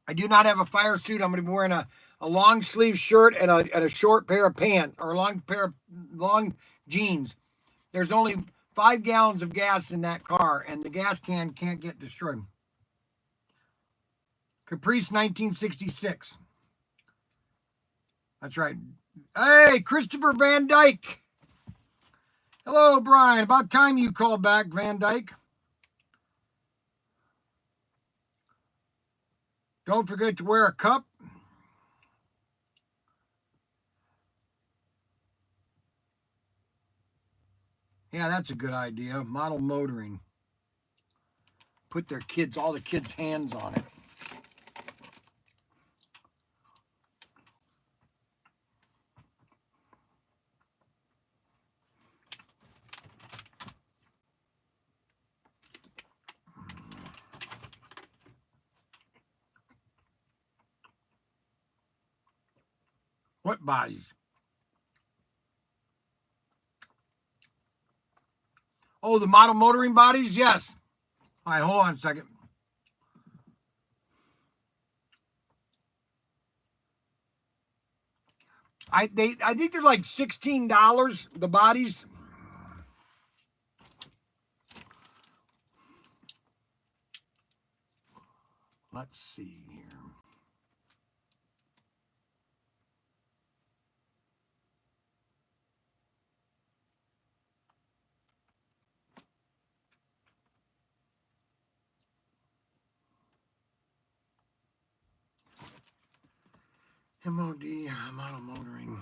S1: I do not have a fire suit. I'm going to be wearing a long sleeve shirt and a short pair of pants or a long jeans. There's only 5 gallons of gas in that car, and the gas can can't get destroyed. Caprice 1966. That's right. Hey, Christopher Van Dyke. Hello, Bryan. About time you called back, Van Dyke. Don't forget to wear a cup. Yeah, that's a good idea. Model motoring. Put all the kids' hands on it. What bodies? Oh, the model motoring bodies? Yes. All right, hold on a second. I think they're like $16, the bodies. Let's see here. MOD, model motoring.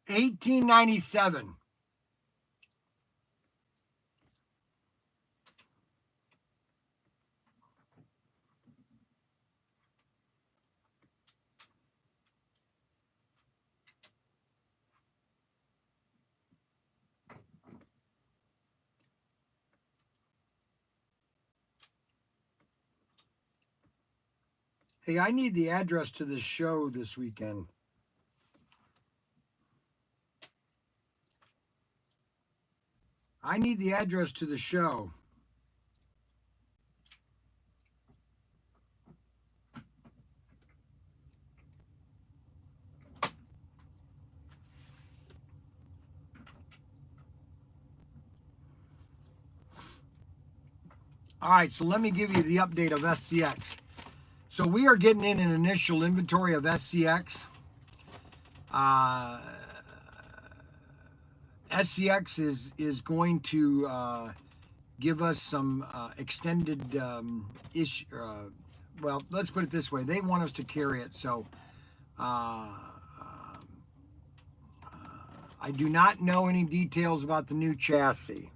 S1: $18.97. Hey, I need the address to the show this weekend. I need the address to the show. All right, so let me give you the update of SCX. So we are getting in an initial inventory of SCX. SCX is going to give us some extended issue. Well, let's put it this way: they want us to carry it. So I do not know any details about the new chassis.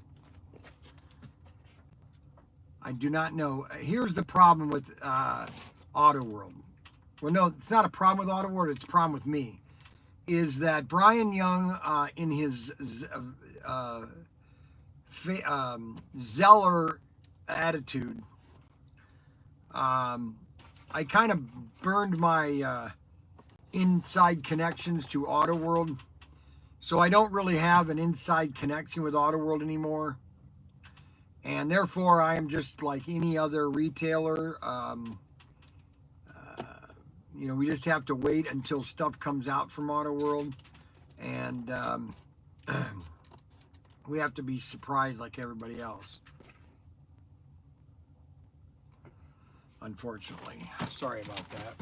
S1: I do not know. Here's the problem with Auto World. Well, no, it's not a problem with Auto World. It's a problem with me. Is that Bryan Young in his Zeller attitude? I kind of burned my inside connections to Auto World, so I don't really have an inside connection with Auto World anymore, and therefore I am just like any other retailer. We just have to wait until stuff comes out from Auto World, and we have to be surprised like everybody else. Unfortunately, sorry about that.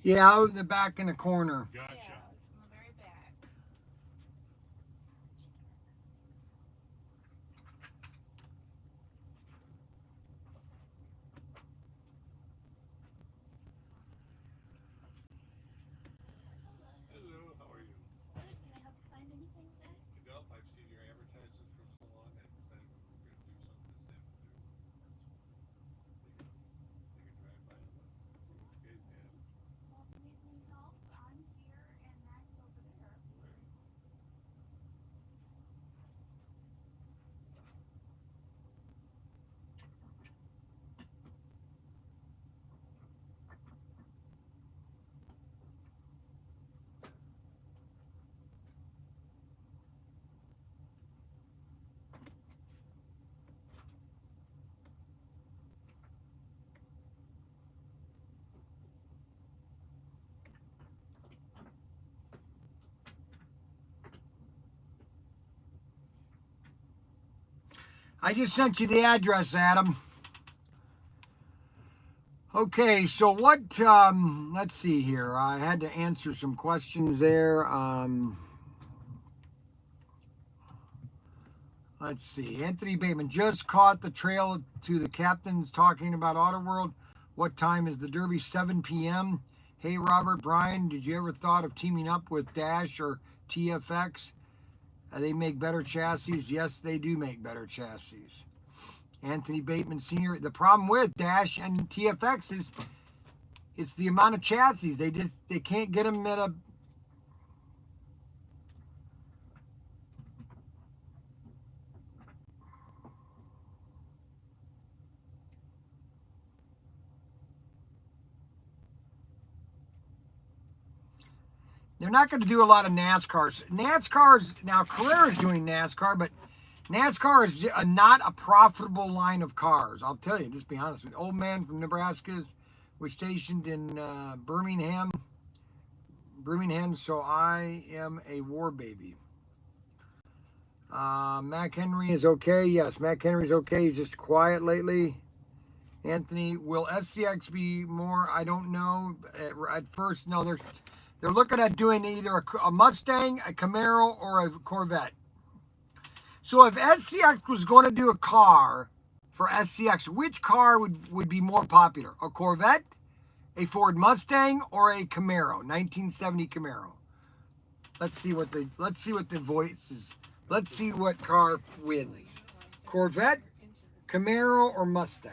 S1: Yeah, out in the back in the corner.
S4: Gotcha.
S5: Yeah, it's in the very back.
S4: Hello, how are you?
S5: Good. Can I help you find anything today?
S4: Nope, I've seen your advertisements for so long. I decided we were going to do something this afternoon. Take a drive by and look, see what you guys have.
S5: Well, if you need any help, I'm here and Matt's over there.
S1: I just sent you the address, Adam. Okay, so what, let's see here. I had to answer some questions there. Let's see. Anthony Bateman just caught the trail to the captains talking about Auto World. What time is the Derby? 7 p.m. Hey, Robert, Bryan, did you ever thought of teaming up with Dash or TFX? They make better chassis. Yes, they do make better chassis. Anthony Bateman Sr. The problem with Dash and TFX is it's the amount of chassis. They can't get them at a. They're not going to do a lot of NASCARs. NASCAR's now Carrera's doing NASCAR, but NASCAR is not a profitable line of cars. I'll tell you, just be honest with you. Old man from Nebraska was stationed in Birmingham, so I am a war baby. Mac Henry is okay. Yes, Mac Henry's okay. He's just quiet lately. Anthony, will SCX be more? I don't know. At first, no. They're looking at doing either a Mustang, a Camaro, or a Corvette. So if SCX was going to do a car for SCX, which car would be more popular? A Corvette, a Ford Mustang, or a Camaro, 1970 Camaro? Let's see what the voice is. Let's see what car wins. Corvette, Camaro, or Mustang?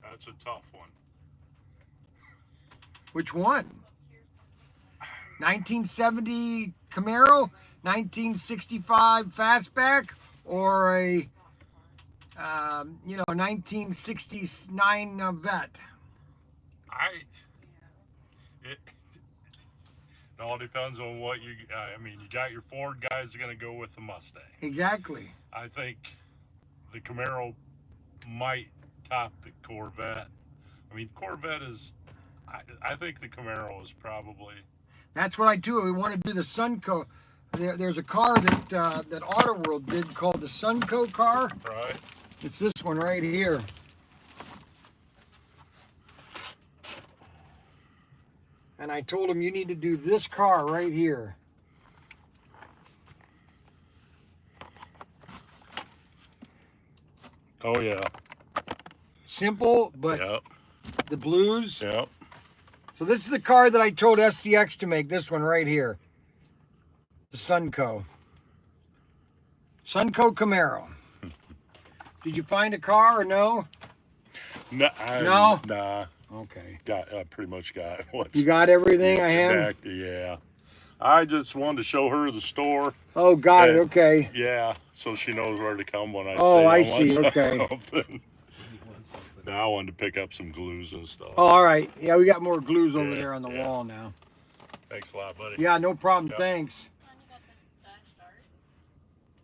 S4: That's a tough one.
S1: Which one? 1970 Camaro, 1965 Fastback, or a 1969 Vet?
S4: It all depends on what you. I mean, you got your Ford guys that are going to go with the Mustang.
S1: Exactly.
S4: I think the Camaro might top the Corvette. I mean, Corvette is. I think the Camaro is probably.
S1: That's what I do. We want to do the Sunco. There's a car that Auto World did called the Sunco car.
S4: Right.
S1: It's this one right here. And I told him you need to do this car right here.
S4: Oh yeah.
S1: Simple, but
S4: Yep.
S1: the blues.
S4: Yep.
S1: So this is the car that I told SCX to make. This one right here. The Sunco. Sunco Camaro. Did you find a car or no?
S4: No.
S1: No?
S4: Nah.
S1: Okay.
S4: Pretty much got what's.
S1: You got everything I have?
S4: Back, yeah. I just wanted to show her the store.
S1: Oh, got it.
S4: And-
S1: Okay.
S4: Yeah, so she knows where to come when I
S1: Oh,
S4: say
S1: I
S4: want
S1: see, okay.
S4: something. Now I wanted to pick up some glues and stuff.
S1: Oh, all right. Yeah, we got more glues over
S4: Yeah,
S1: there on the
S4: yeah.
S1: wall now.
S4: Thanks a lot, buddy.
S1: Yeah, no problem.
S4: Yep.
S1: Thanks.
S5: And you got this Dodge Dart.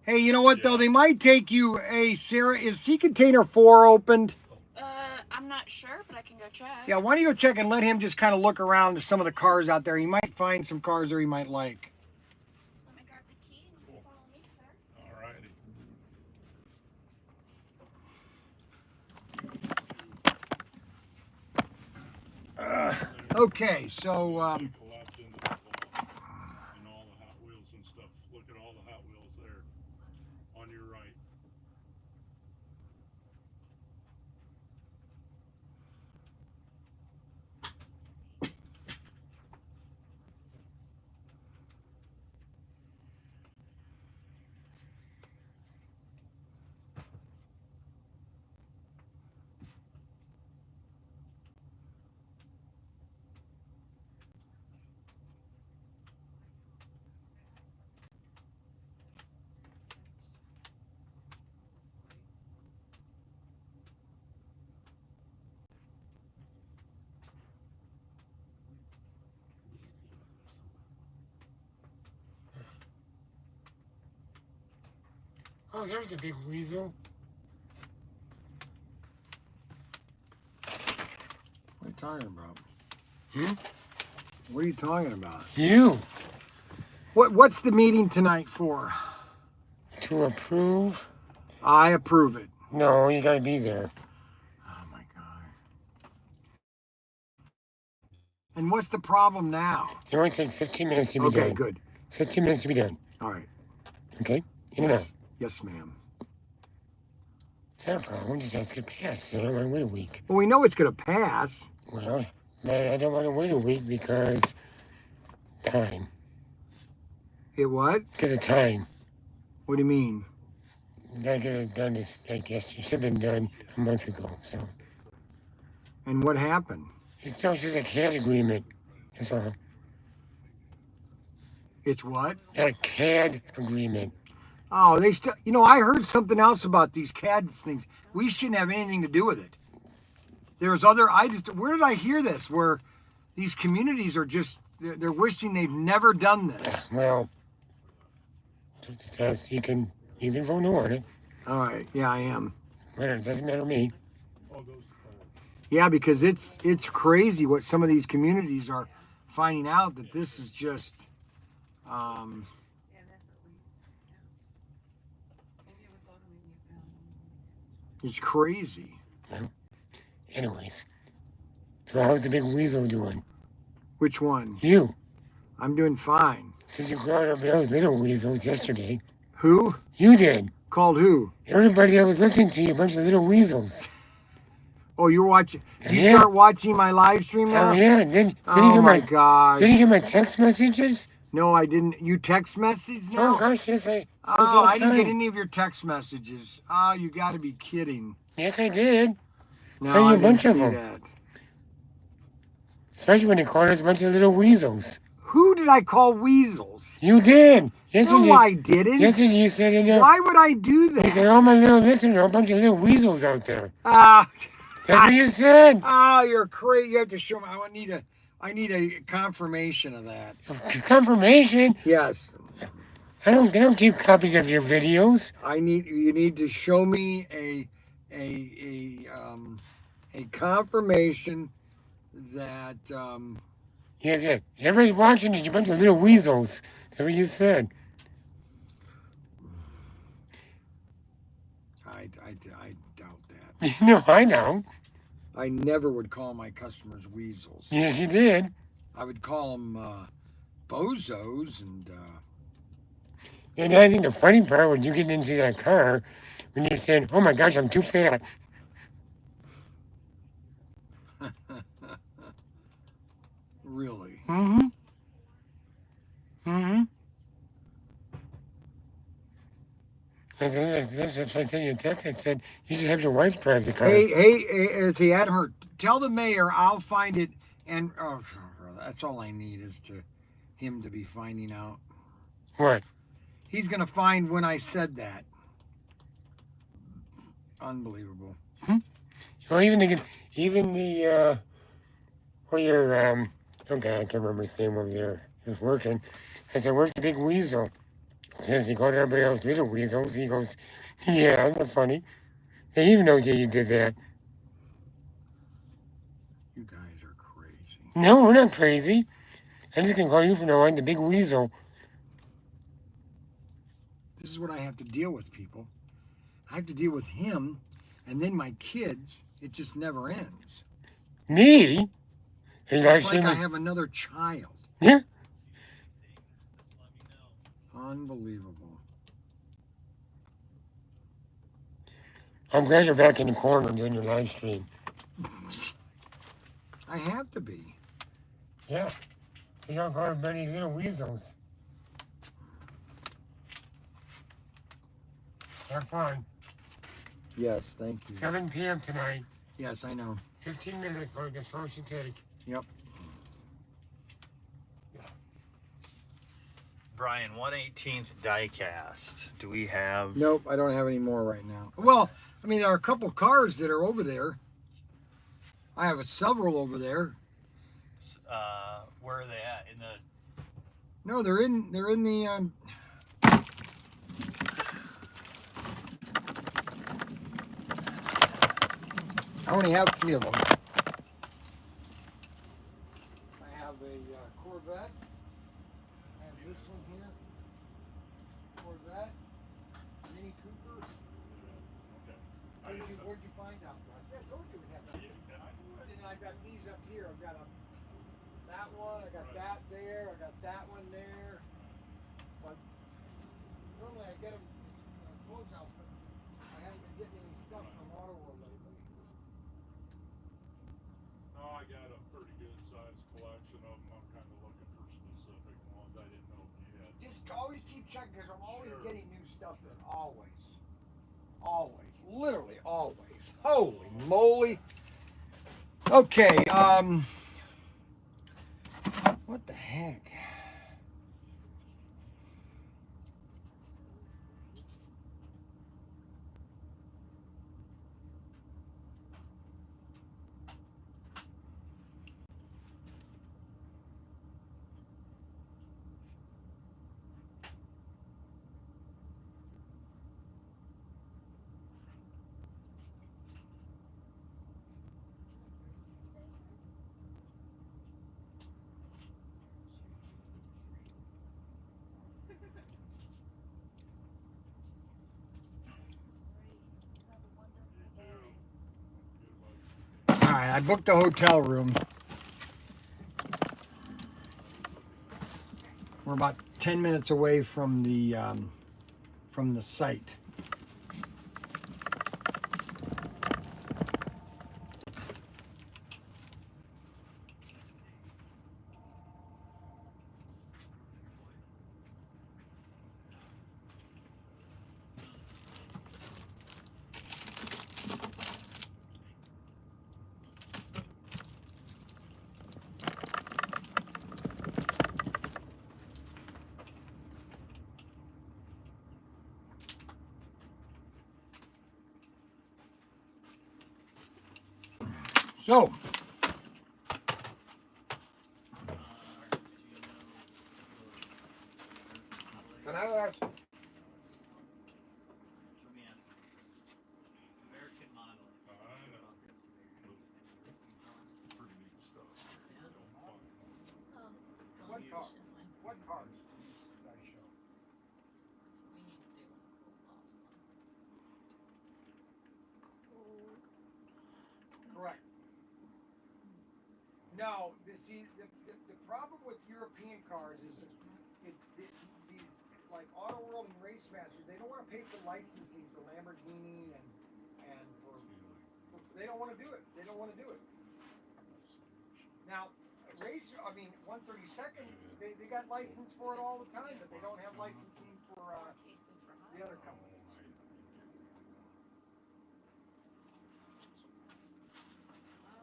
S1: Hey, you know what, though?
S4: Yeah.
S1: They might take you. Hey, Sarah, is Sea Container 4 opened?
S5: I'm not sure, but I can go check.
S1: Yeah, why don't you go check and let him just kind of look around to some of the cars out there. He might find some cars there he might like.
S5: Let me grab the key and you can follow me, sir.
S4: All righty.
S1: Okay, so
S4: Collapsed into the wall. And all the Hot Wheels and stuff. Look at all the Hot Wheels there. On your right.
S6: Oh, there's the big weasel.
S1: what are you talking about?
S6: Hmm?
S1: What are you talking about?
S6: You
S1: What's the meeting tonight for?
S6: to approve?
S1: I approve it.
S6: No, you gotta be there.
S1: Oh my god. And what's the problem now?
S6: It only takes 15 minutes to be
S1: Okay,
S6: done.
S1: good.
S6: 15 minutes to be done.
S1: All right.
S6: Okay? In and out.
S1: Yes, ma'am.
S6: It's not a problem. Just ask it to pass. I don't want to wait a week.
S1: Well, we know it's going to pass.
S6: Well, but I don't want to wait a week because time.
S1: It what?
S6: Because of time.
S1: What do you mean?
S6: I could have done this, I guess. It should have been done a month ago. So
S1: And what happened?
S6: it's just a CAD agreement. That's all.
S1: It's what?
S6: A CAD agreement.
S1: Oh, they still. You know, I heard something else about these CAD things. We shouldn't have anything to do with it. There's other. Where did I hear this? Where these communities are just. They're wishing they've never done this.
S6: Well, you can vote no on it.
S1: All right. Yeah, I am.
S6: Well, it doesn't matter to me.
S1: Yeah, because it's crazy what some of these communities are finding out that this is just. It's crazy.
S6: Anyways, so how's the big weasel doing?
S1: Which one?
S6: You.
S1: I'm doing fine.
S6: Since you brought up those little weasels yesterday.
S1: Who?
S6: You did.
S1: Called who?
S6: Everybody that was listening to you, a bunch of little weasels.
S1: Oh, you're watching. You
S6: Yeah.
S1: start watching my live stream now?
S6: Oh yeah, and then did you
S1: Oh
S6: get
S1: my gosh.
S6: Did you get my text messages?
S1: No, I didn't. You text message
S6: Oh
S1: now?
S6: gosh, yes I.
S1: Oh, I didn't get
S6: time.
S1: any of your text messages. Oh, you got to be kidding.
S6: Yes, I did.
S1: No,
S6: Sent you
S1: I
S6: a bunch
S1: didn't
S6: of
S1: see
S6: them.
S1: that.
S6: Especially when they called us a bunch of little weasels.
S1: Who did I call weasels?
S6: You did. Yes,
S1: No,
S6: you
S1: I
S6: did.
S1: didn't.
S6: Yesterday you said in there.
S1: Why would I do
S6: You
S1: that?
S6: said, "Oh my little listeners, are a bunch of little weasels out there."
S1: Ah,
S6: That's what you said.
S1: oh, you're crazy. You have to show me. I need a confirmation of that.
S6: Confirmation.
S1: Yes,
S6: I don't keep copies of your videos.
S1: you need to show me a confirmation that
S6: Yes, yes. Everybody watching is a bunch of little weasels. That's what you said.
S1: I doubt that.
S6: No, I know.
S1: I never would call my customers weasels.
S6: Yes, you did.
S1: I would call them bozos and
S6: And I think the funny part when you get into that car, when you're saying, "Oh my gosh, I'm too fat."
S1: really.
S6: Mm-hmm. Mm-hmm. That's what I sent you a text. I said, "You should have your wife drive the car."
S1: Hey, see, Adam Hurt, tell the mayor I'll find it, and that's all I need is him to be finding out.
S6: What?
S1: He's gonna find when I said that. Unbelievable.
S6: Well, even the where your okay, I can't remember his name over there. He was working. I said, "Where's the big weasel?" Since he called everybody else little weasels, he goes, "Yeah, that's funny." He even knows that you did that.
S1: You guys are crazy.
S6: No, we're not crazy. I'm just gonna call you from now on the big weasel.
S1: This is what I have to deal with, people. I have to deal with him, and then my kids. It just never ends.
S6: Me? Hey,
S1: It's
S6: guys,
S1: like I have another child.
S6: Yeah.
S2: Just let me know.
S1: Unbelievable.
S6: I'm glad you're back in the corner doing your live stream.
S1: I have to be.
S6: Yeah. You don't go to many little weasels. Have fun.
S1: Yes, thank you.
S6: 7 p.m. tonight.
S1: Yes, I know.
S6: 15 minutes, but that's all it should take.
S1: Yep.
S2: Bryan, 1/18 diecast. Do we have?
S1: Nope, I don't have any more right now. Well, I mean, there are a couple cars that are over there. I have several over there.
S2: Where are they at? In the.
S1: No, they're in the. I only have 3 of them. I have a Corvette. I have this one here. Corvette. Mini Cooper. Where'd you find out? I said, told you we'd have that. And I got these up here. I've got that one. I got that there. I got that one there. But normally I get them clothes out, but I haven't been getting any stuff from Auto World lately.
S4: No, I got a pretty good sized collection of them. I'm kind of looking for specific ones. I didn't know if you had.
S1: Just always keep checking because I'm always
S4: Sure.
S1: getting new stuff in. Always. Always. Literally always. Holy moly. Okay, what the heck? All right, I booked a hotel room. We're about 10 minutes away from the site. So, can I ask?
S2: Let me ask you. American model.
S4: Pretty neat stuff.
S1: What car? What cars did I show? Correct. No, see, the problem with European cars is these, like Auto World and Race Masters, they don't want to pay for licensing for Lamborghini and for they don't want to do it. They don't want to do it. Now, 132nd, they got license for it all the time, but they don't have licensing for the other companies.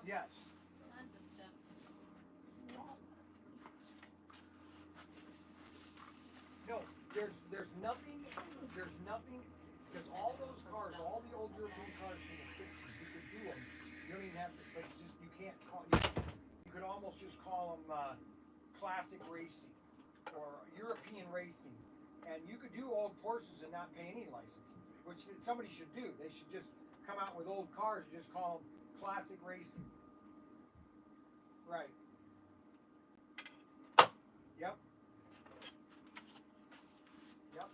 S1: Yes. No, there's nothing, because all those cars, all the old European cars from the 60s, you could do them. You don't even have to, but you can't call, you could almost just call them classic racing or European racing. And you could do old Porsches and not pay any licensing, which somebody should do. They should just come out with old cars and just call them classic racing. Right. Yep. Yep.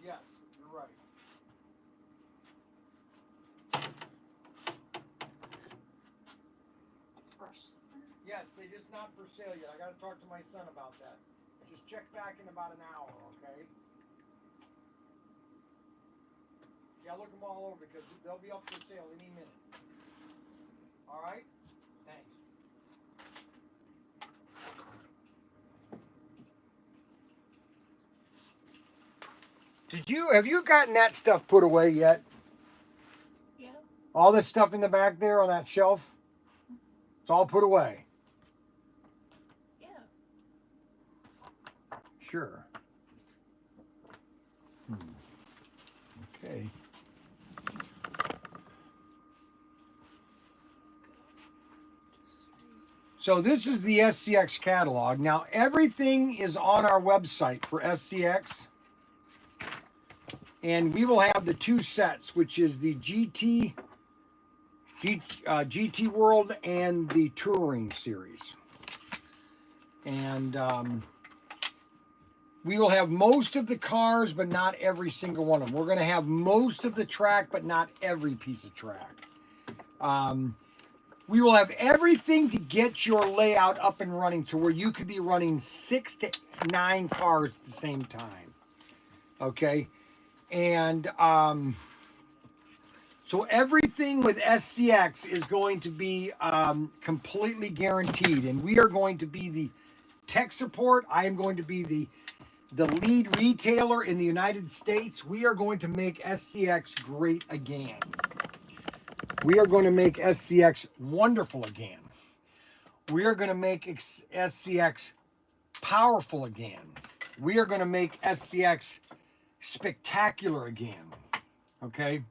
S1: Yes, you're right. Yes, they just not for sale yet. I got to talk to my son about that. Just check back in about an hour, okay? Yeah, look them all over because they'll be up for sale any minute. All right? Thanks. Have you gotten that stuff put away yet?
S5: Yeah.
S1: All this stuff in the back there on that shelf? It's all put away.
S5: Yeah.
S1: Sure. Okay. So this is the SCX catalog. Now everything is on our website for SCX. And we will have the two sets, which is the GT World and the Touring Series. And we will have most of the cars, but not every single one of them. We're going to have most of the track, but not every piece of track. We will have everything to get your layout up and running to where you could be running 6 to 9 cars at the same time. Okay? And so everything with SCX is going to be completely guaranteed. And we are going to be the tech support. I am going to be the lead retailer in the United States. We are going to make SCX great again. We are going to make SCX wonderful again. We are going to make SCX powerful again. We are going to make SCX spectacular again. Okay?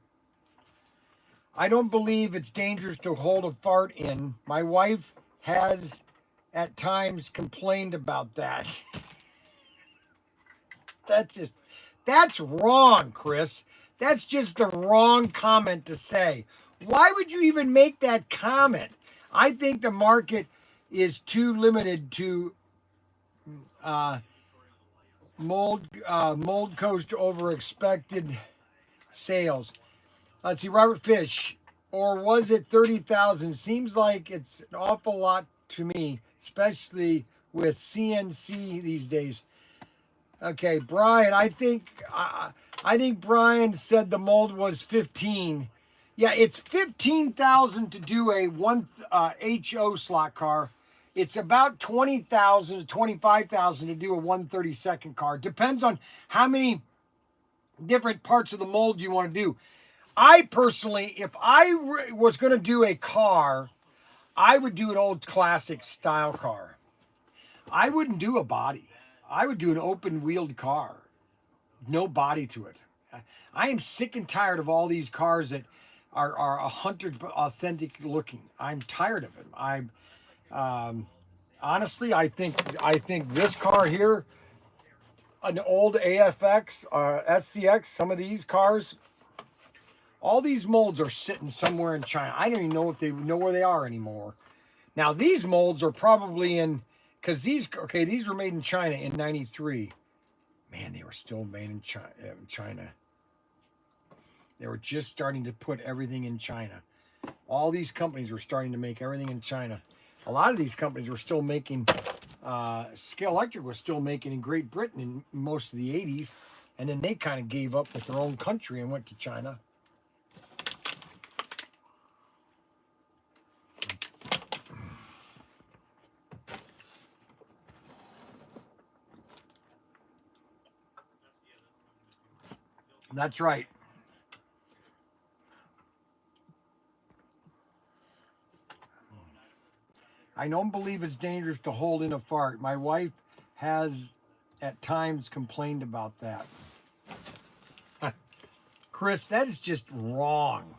S1: I don't believe it's dangerous to hold a fart in. My wife has at times complained about that. That's wrong, Chris. That's just the wrong comment to say. Why would you even make that comment? I think the market is too limited to mold coast over expected sales. Let's see, Robert Fish, or was it 30,000? Seems like it's an awful lot to me, especially with CNC these days. Okay, Bryan, I think Bryan said the mold was 15. Yeah, it's 15,000 to do a one HO slot car. It's about 20,000 to 25,000 to do a 132nd car. Depends on how many different parts of the mold you want to do. I personally, if I was going to do a car, I would do an old classic style car. I wouldn't do a body. I would do an open wheeled car. No body to it. I am sick and tired of all these cars that are 100 authentic looking. I'm tired of it. Honestly, I think this car here, an old AFX, SCX, some of these cars, all these molds are sitting somewhere in China. I don't even know if they know where they are anymore. Now these molds are probably in, because these were made in China in '93. Man, they were still made in China. They were just starting to put everything in China. All these companies were starting to make everything in China. A lot of these companies were still making, Scale Electric was still making in Great Britain in most of the 80s. And then they kind of gave up with their own country and went to China. That's right. I don't believe it's dangerous to hold in a fart. My wife has at times complained about that. Chris, that is just wrong.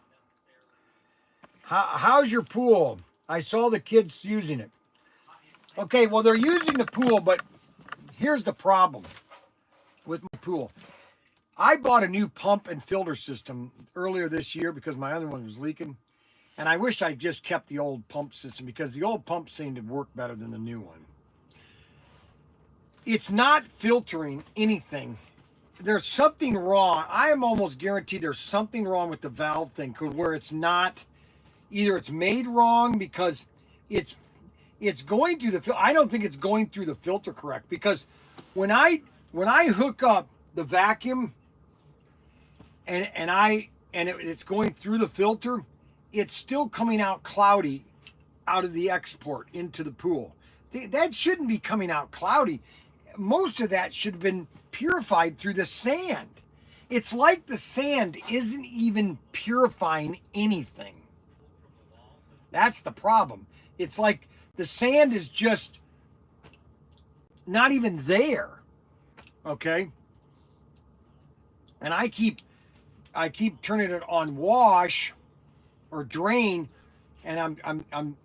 S1: How's your pool? I saw the kids using it. Okay, well, they're using the pool, but here's the problem with my pool. I bought a new pump and filter system earlier this year because my other one was leaking. And I wish I just kept the old pump system because the old pump seemed to work better than the new one. It's not filtering anything. There's something wrong. I am almost guaranteed there's something wrong with the valve thing where it's not, either it's made wrong because it's it's going through the. I don't think it's going through the filter correct, because when I hook up the vacuum and it's going through the filter, it's still coming out cloudy out of the export into the pool. That shouldn't be coming out cloudy. Most of that should have been purified through the sand. It's like the sand isn't even purifying anything. That's the problem. It's like the sand is just not even there. Okay? And I keep turning it on wash or drain, and I'm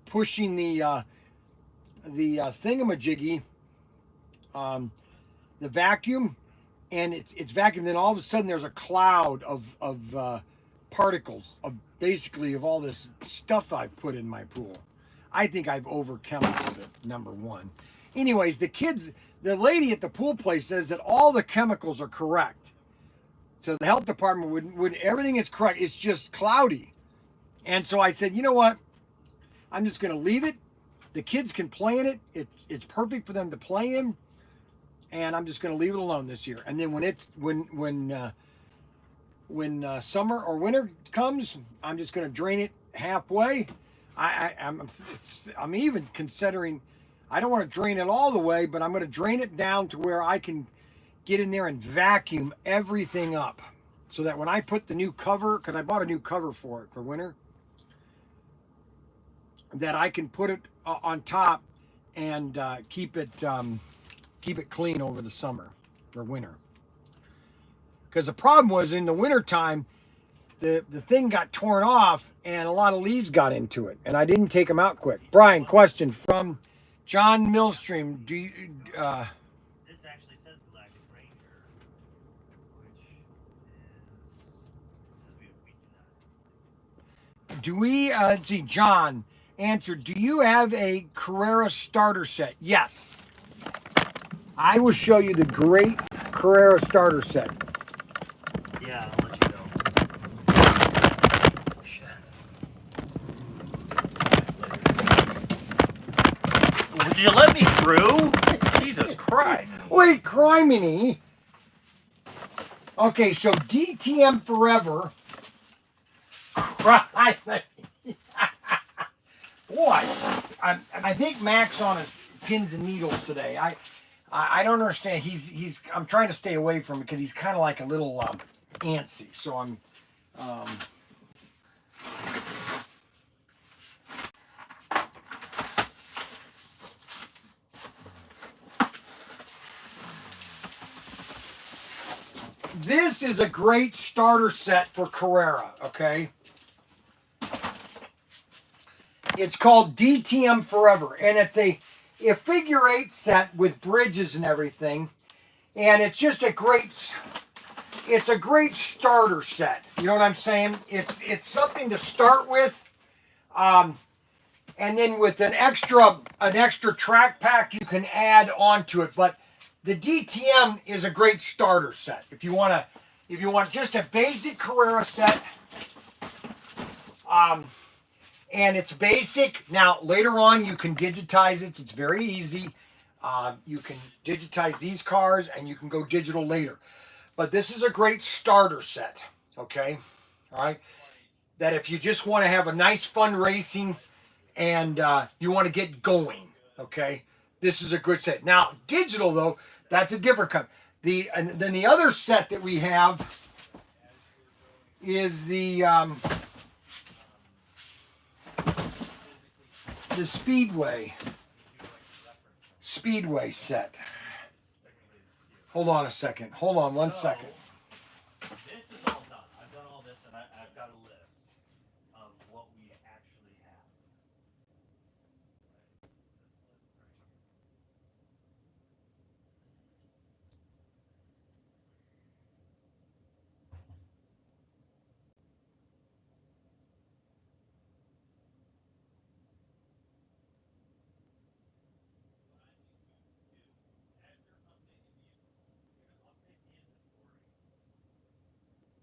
S1: pushing the thingamajiggy, the vacuum, and it's vacuum. Then all of a sudden there's a cloud of particles of basically of all this stuff I've put in my pool. I think I've over chemicaled it, number one. Anyways, the lady at the pool place says that all the chemicals are correct. So the health department would everything is correct. It's just cloudy. And so I said, you know what? I'm just going to leave it. The kids can play in it. It's perfect for them to play in. And I'm just going to leave it alone this year. And then when summer or winter comes, I'm just going to drain it halfway. I'm even considering, I don't want to drain it all the way, but I'm going to drain it down to where I can get in there and vacuum everything up, so that when I put the new cover, because I bought a new cover for it for winter, that I can put it on top and keep it clean over the summer or winter. Because the problem was in the wintertime, the thing got torn off and a lot of leaves got into it, and I didn't take them out quick. Brian, question from John Millstream. Do you
S2: This actually says Galactic Ranger, which is says we do not.
S1: do we let's see, John answered, do you have a Carrera starter set? Yes. I will show you the great Carrera starter set.
S2: Yeah, I'll let you know. Shit. Would you let me through? Jesus Christ.
S1: Wait, criminy. Okay, so DTM Forever. Boy, I think Mac's on his pins and needles today. I don't understand. I'm trying to stay away from him because he's kind of like a little antsy. So I'm. This is a great starter set for Carrera, okay? It's called DTM Forever, and it's a figure 8 set with bridges and everything, and it's just a great starter set. You know what I'm saying? It's something to start with, and then with an extra track pack you can add onto it. But the DTM is a great starter set if you want just a basic Carrera set. And it's basic. Now, later on, you can digitize it. It's very easy. You can digitize these cars, and you can go digital later. But this is a great starter set, okay? All right? That if you just want to have a nice, fun racing and you want to get going, okay? This is a good set. Now, digital, though, that's a different kind. And then the other set that we have is the Speedway set. Hold on a second. Hold on one second.
S2: This is all done. I've done all this, and I've got a list of what we actually have.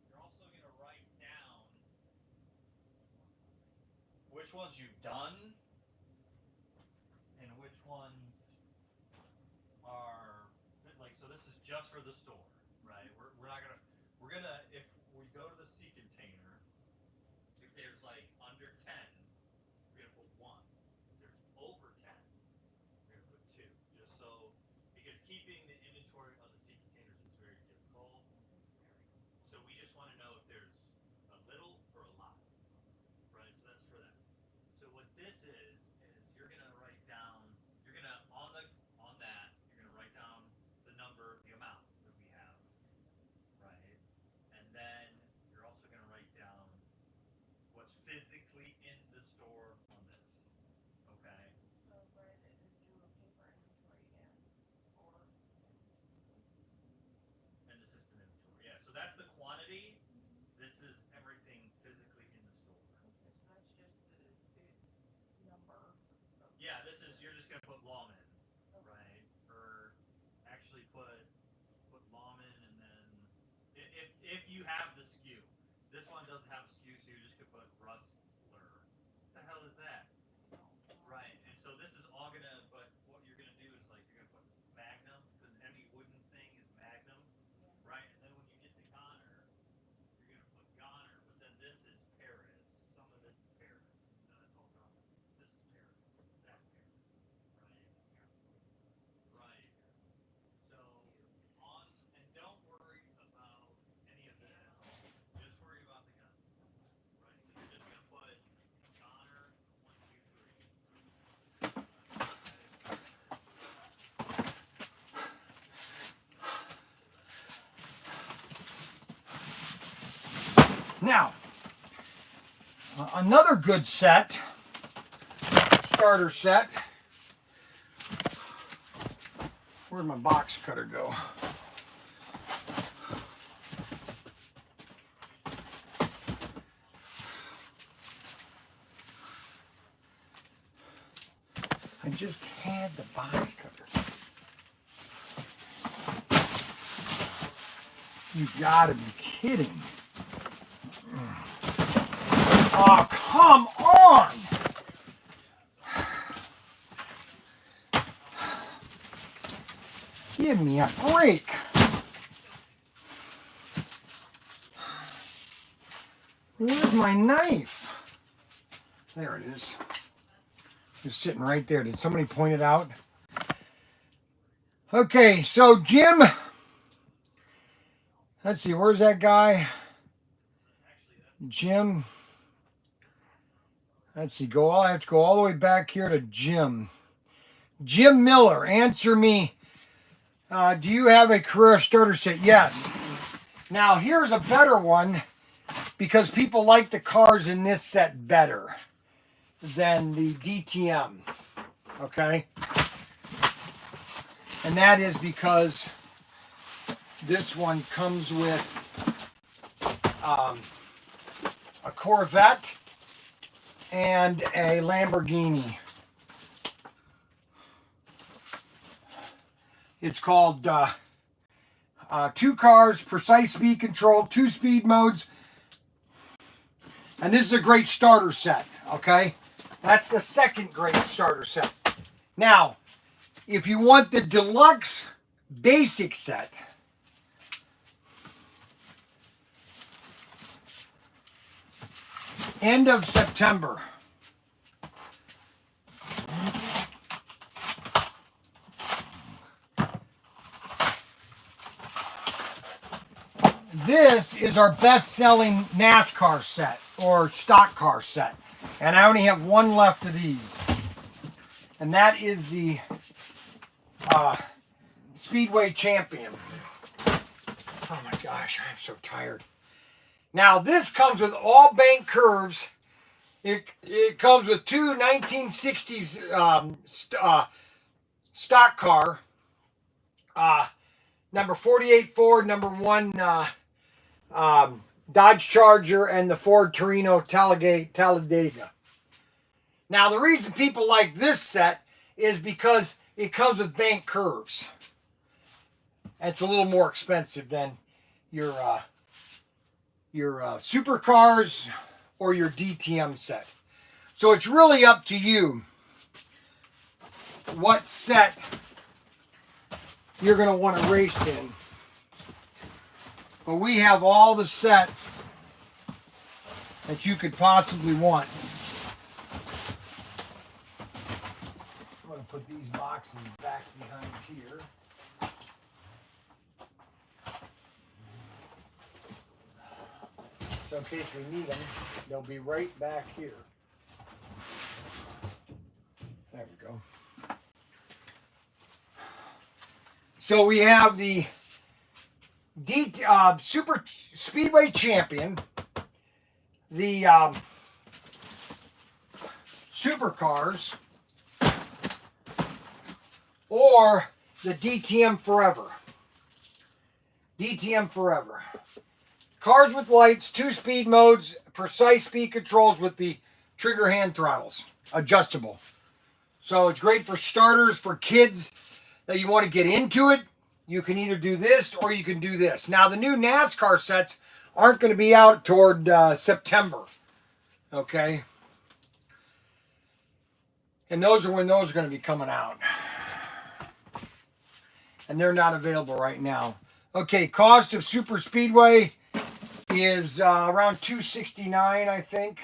S2: You're also going to write down which ones you've done ones are like, so this is just for the store, right? We're not gonna, if we go to the sea container, if there's like under 10, we're gonna put 1. If there's over 10, we're gonna put 2. Just so, because keeping the inventory on the sea containers is very difficult. So we just want to know if there's a little or a lot, right? So that's for that. So what this is you're gonna write down, you're gonna on that, you're gonna write down the number, the amount that we have, right? And then you're also gonna write down what's physically in the store on this, okay?
S5: So write it and do a paper inventory again, or
S2: And the system inventory, yeah. So that's the quantity. This is everything physically in the store.
S5: okay, so that's just the number.
S2: Yeah, this is, you're just gonna put lawman, right? Or actually put lawman, and then if you have the SKU. This one doesn't have a SKU, so you're just gonna put rustler. What the hell is that? Right, and so this is all gonna, but what you're gonna do is like you're gonna put magnum, because any wooden thing is magnum, right? And then when you get to goner, you're gonna put goner, but then this is Paris. Some of this is Paris. No, that's all gone. This is Paris. That's Paris. Right. Right. So on, and don't worry about any of this. Just worry about the gun. Right. So you're just gonna put goner 1, 2, 3.
S1: Now, another good set, starter set. Where'd my box cutter go? I just had the box cutter. You gotta be kidding. Oh, come on! Give me a break. Where's my knife? There it is. It's sitting right there. Did somebody point it out? Okay, so Jim, let's see, where's that guy? Jim. Let's see, I have to go all the way back here to Jim. Jim Miller, answer me. Do you have a Carrera starter set? Yes. Now, here's a better one because people like the cars in this set better than the DTM. Okay? And that is because this one comes with a Corvette and a Lamborghini. It's called 2 cars, precise speed control, 2 speed modes. And this is a great starter set, okay? That's the second great starter set. Now, if you want the deluxe basic set, end of September. This is our best-selling NASCAR set or stock car set. And I only have one left of these. And that is the Speedway Champion. Oh my gosh, I'm so tired. Now this comes with all bank curves. It comes with 2 1960s stock car. Number 48 Ford, number 1 Dodge Charger, and the Ford Torino Talladega. Now the reason people like this set is because it comes with bank curves. It's a little more expensive than your supercars or your DTM set. So it's really up to you what set you're going to want to race in. But we have all the sets that you could possibly want. I'm going to put these boxes back behind here. So in case we need them, they'll be right back here. There we go. So we have the Super Speedway Champion, the Supercars, or the DTM Forever. DTM Forever. Cars with lights, 2 speed modes, precise speed controls with the trigger hand throttles, adjustable. So it's great for starters, for kids that you want to get into it. You can either do this or you can do this. Now the new NASCAR sets aren't going to be out toward September. Okay. And those are when those are going to be coming out. And they're not available right now. Okay, cost of Super Speedway is around $269, I think.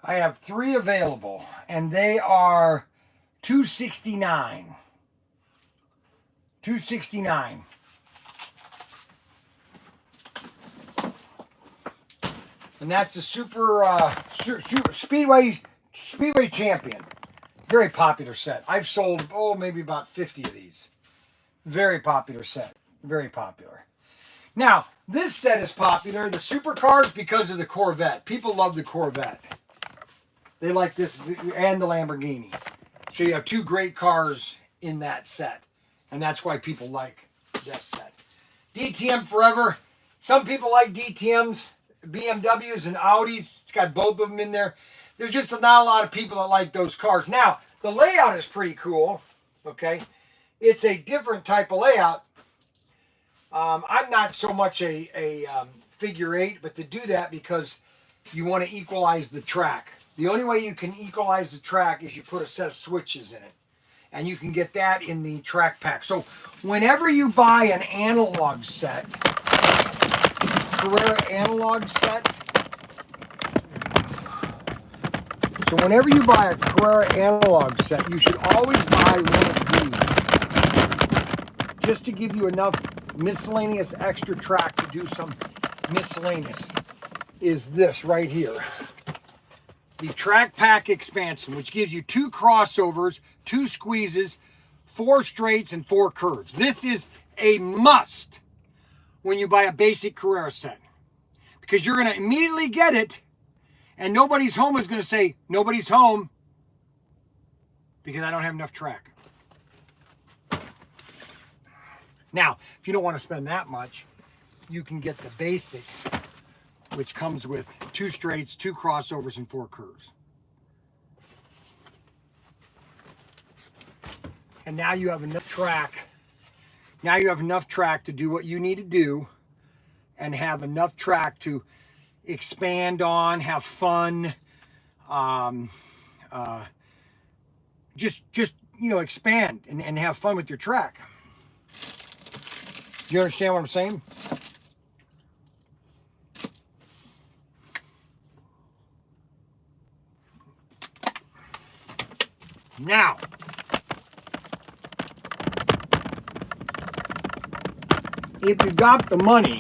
S1: I have 3 available, and they are $269. $269. And that's the Super Speedway Champion. Very popular set. I've sold, maybe about 50 of these. Very popular set. Very popular. Now, this set is popular, the Supercars, because of the Corvette. People love the Corvette. They like this, and the Lamborghini. So you have 2 great cars in that set. And that's why people like this set. DTM Forever. Some people like DTMs, BMWs and Audis. It's got both of them in there. There's just not a lot of people that like those cars. Now, the layout is pretty cool. Okay. It's a different type of layout. I'm not so much a figure 8, but to do that because you want to equalize the track. The only way you can equalize the track is you put a set of switches in it. And you can get that in the track pack. So whenever you buy an analog set, Carrera analog set, so whenever you buy a Carrera analog set, you should always buy one of these. Just to give you enough miscellaneous extra track to do some miscellaneous is this right here. The track pack expansion, which gives you 2 crossovers, 2 squeezes, 4 straights, and 4 curves. This is a must when you buy a basic Carrera set, because you're going to immediately get it, and nobody's home is going to say, nobody's home because I don't have enough track. Now, if you don't want to spend that much, you can get the basic, which comes with 2 straights, 2 crossovers, and 4 curves. And now you have enough track. Now you have enough track to do what you need to do and have enough track to expand on, have fun, just expand and have fun with your track. Do you understand what I'm saying? Now, if you got the money,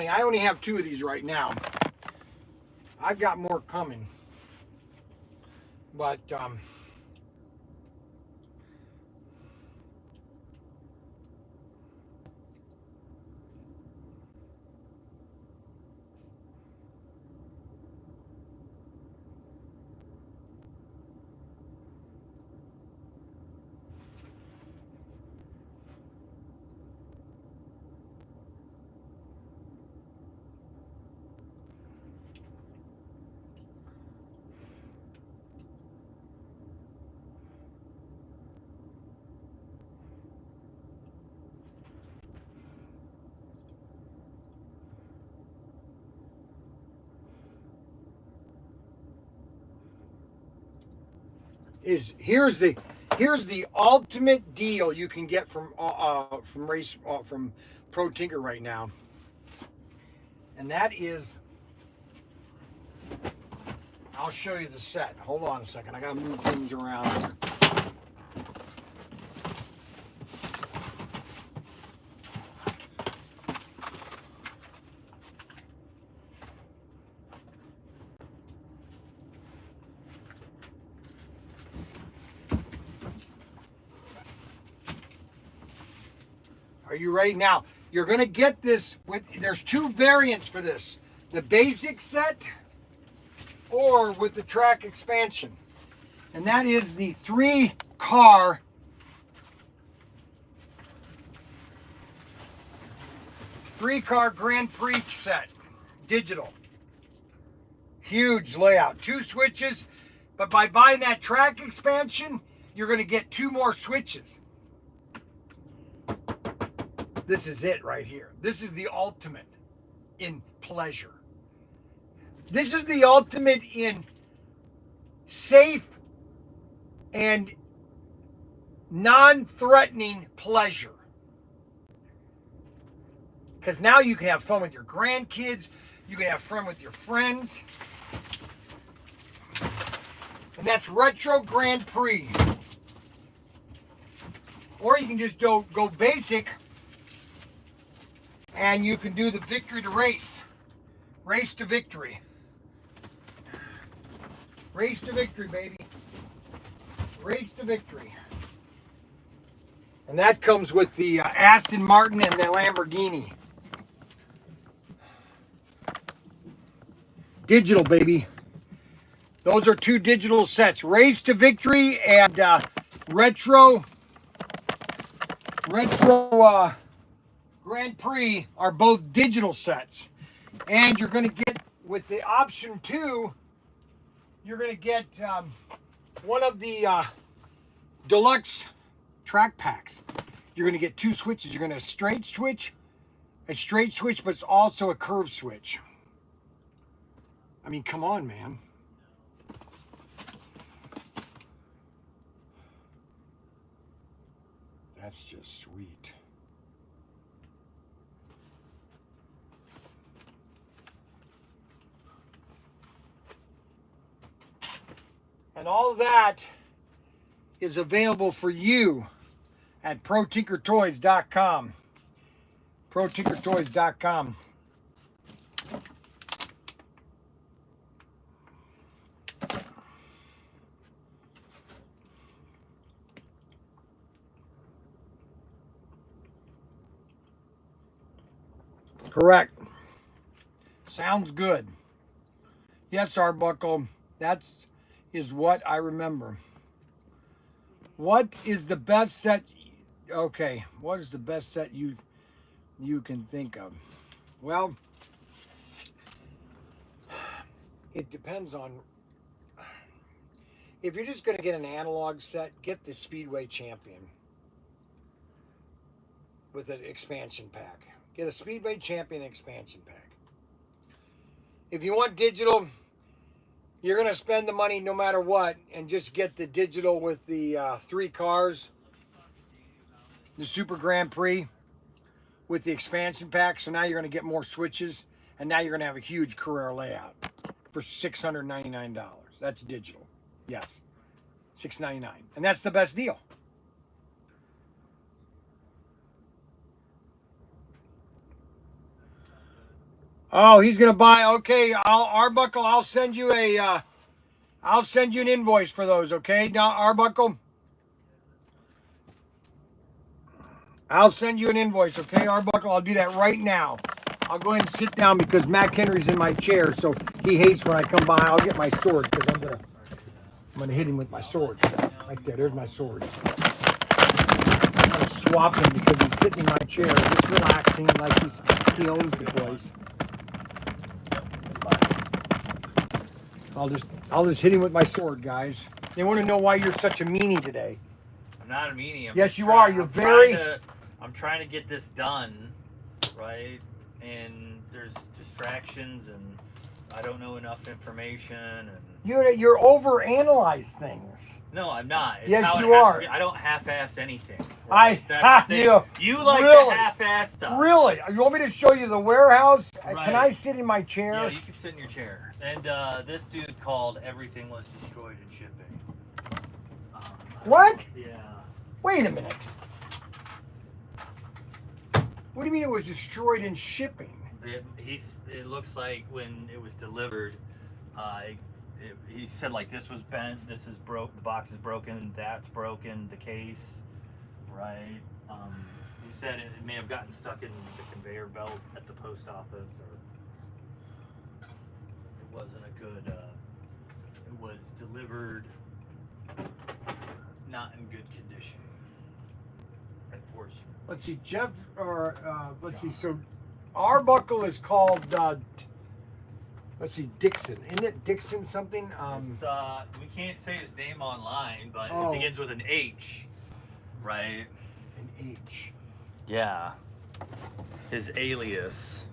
S1: I only have 2 of these right now. I've got more coming. But here's the ultimate deal you can get from Pro Tinker right now, and that is, I'll show you the set. Hold on a second. I gotta move things around here. Are you ready? Now, you're going to get this with, there's 2 variants for this. The basic set or with the track expansion. And that is the 3-car Grand Prix set, digital. Huge layout, 2 switches, but by buying that track expansion, you're going to get 2 more switches. This is it right here. This is the ultimate in pleasure. This is the ultimate in safe and non-threatening pleasure. Because now you can have fun with your grandkids. You can have fun with your friends. And that's Retro Grand Prix. Or you can just go basic, and you can do the victory to race. Race to victory. Race to victory, baby. Race to victory. And that comes with the Aston Martin and the Lamborghini. Digital, baby. Those are 2 digital sets. Race to victory and retro Grand Prix are both digital sets. And you're going to get, with the option 2, you're going to get one of the deluxe track packs. You're going to get 2 switches. You're going to have a straight switch, but it's also a curve switch. I mean, come on, man. That's just sweet. And all of that is available for you at ProTinkerToys.com. ProTinkerToys.com. Correct. Sounds good. Yes, Arbuckle. That is what I remember. What is the best set? Okay, what is the best set you can think of? Well, it depends on. If you're just going to get an analog set, get the Speedway Champion with an expansion pack. Get a Speedway Champion expansion pack. If you want digital, you're going to spend the money no matter what, and just get the digital with the 3 cars, the Super Grand Prix with the expansion pack. So now you're going to get more switches, and now you're going to have a huge Carrera layout for $699. That's digital. Yes. $6.99. And that's the best deal. Oh, he's gonna buy. Okay, Arbuckle. I'll send you a. I'll send you an invoice for those. Okay, now Arbuckle. I'll send you an invoice. Okay, Arbuckle. I'll do that right now. I'll go ahead and sit down because Mac Henry's in my chair, so he hates when I come by. I'll get my sword because I'm gonna hit him with my sword. Right there. There's my sword. I'm gonna swap him because he's sitting in my chair, just relaxing like he owns the place. I'll just hit him with my sword, guys. They want to know why you're such a meanie today.
S2: I'm not a meanie.
S1: Yes, you are. You're very.
S2: I'm trying to get this done, right? And there's distractions, and I don't know enough information, and
S1: You're overanalyze things.
S2: no, I'm not. It's
S1: Yes,
S2: how it
S1: you
S2: has
S1: are.
S2: to be. I don't half-ass anything.
S1: I-
S2: That's the thing. You like
S1: really?
S2: to half-ass stuff.
S1: Really? You want me to show you the warehouse?
S2: Right.
S1: Can I sit in my chair?
S2: Yeah, you can sit in your chair. And this dude called everything was destroyed in shipping.
S1: What?
S2: Yeah.
S1: Wait a minute. What do you mean it was destroyed in shipping?
S2: It looks like when it was delivered, he said like this was bent, this is broke, the box is broken, that's broken, the case, right? He said it may have gotten stuck in the conveyor belt at the post office, or it wasn't a good. It was delivered not in good condition. Unfortunately.
S1: Let's see, Jeff, or let's see. So, Arbuckle is called. Let's see, Dixon. Isn't it Dixon something?
S2: We can't say his name online, but
S1: Oh.
S2: it begins with an H, right?
S1: An H.
S2: Yeah. His alias.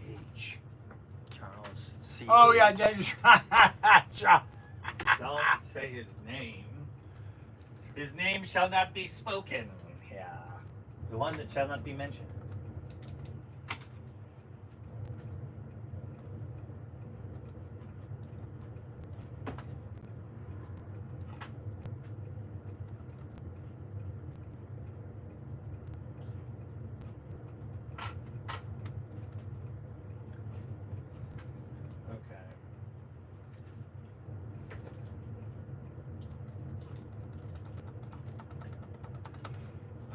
S1: H.
S2: Charles C.
S1: Oh yeah, that's
S2: Don't say his name. His name shall not be spoken. Yeah. The one that shall not be mentioned. Okay.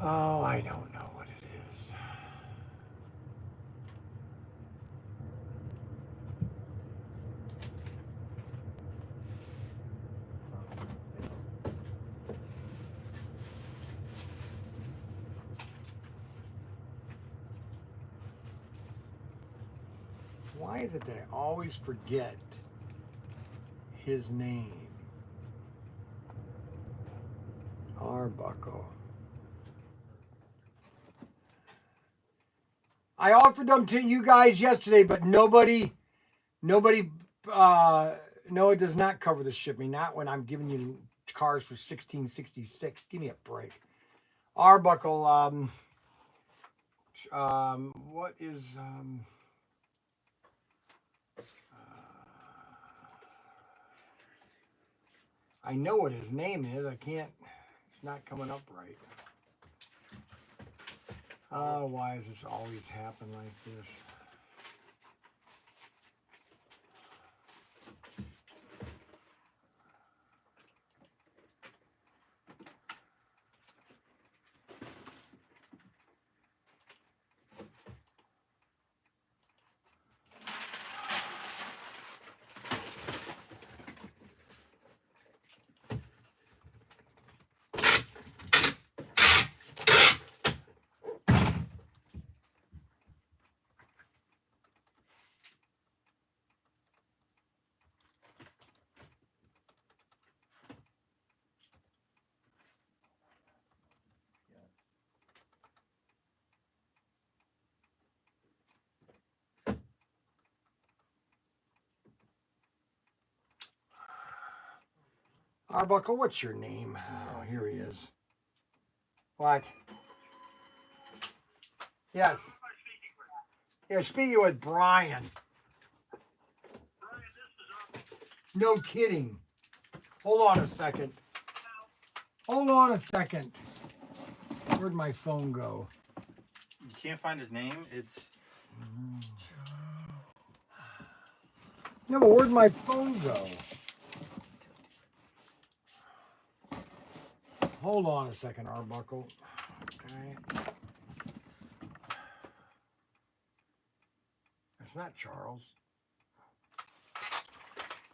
S1: Oh, I don't know what it is. Why is it that I always forget his name? Arbuckle. I offered them to you guys yesterday, but nobody, no, it does not cover the shipping. Not when I'm giving you cars for $16.66. Give me a break. Arbuckle, what is, I know what his name is. I can't, it's not coming up right. Oh, why does this always happen like this? Arbuckle, what's your name? Oh, here he is. What? Yes. Yeah, speaking with Bryan. No kidding. Hold on a second. Hold on a second. Where'd my phone go?
S2: You can't find his name. It's
S1: No, but where'd my phone go? Hold on a second, Arbuckle. Okay. That's not Charles.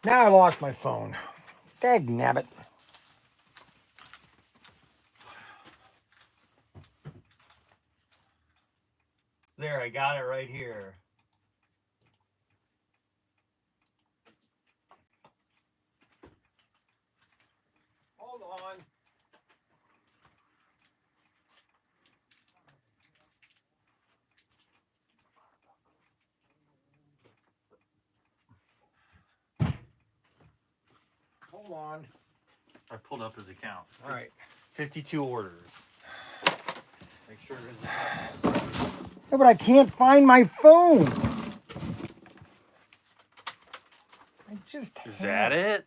S1: Now I lost my phone. Dag nabbit.
S2: there. I got it right here.
S1: Hold on. Hold on.
S2: I pulled up his account.
S1: All right.
S2: 52 orders. Make sure his
S1: Yeah, but I can't find my phone. I just
S2: Is
S1: had-
S2: that it?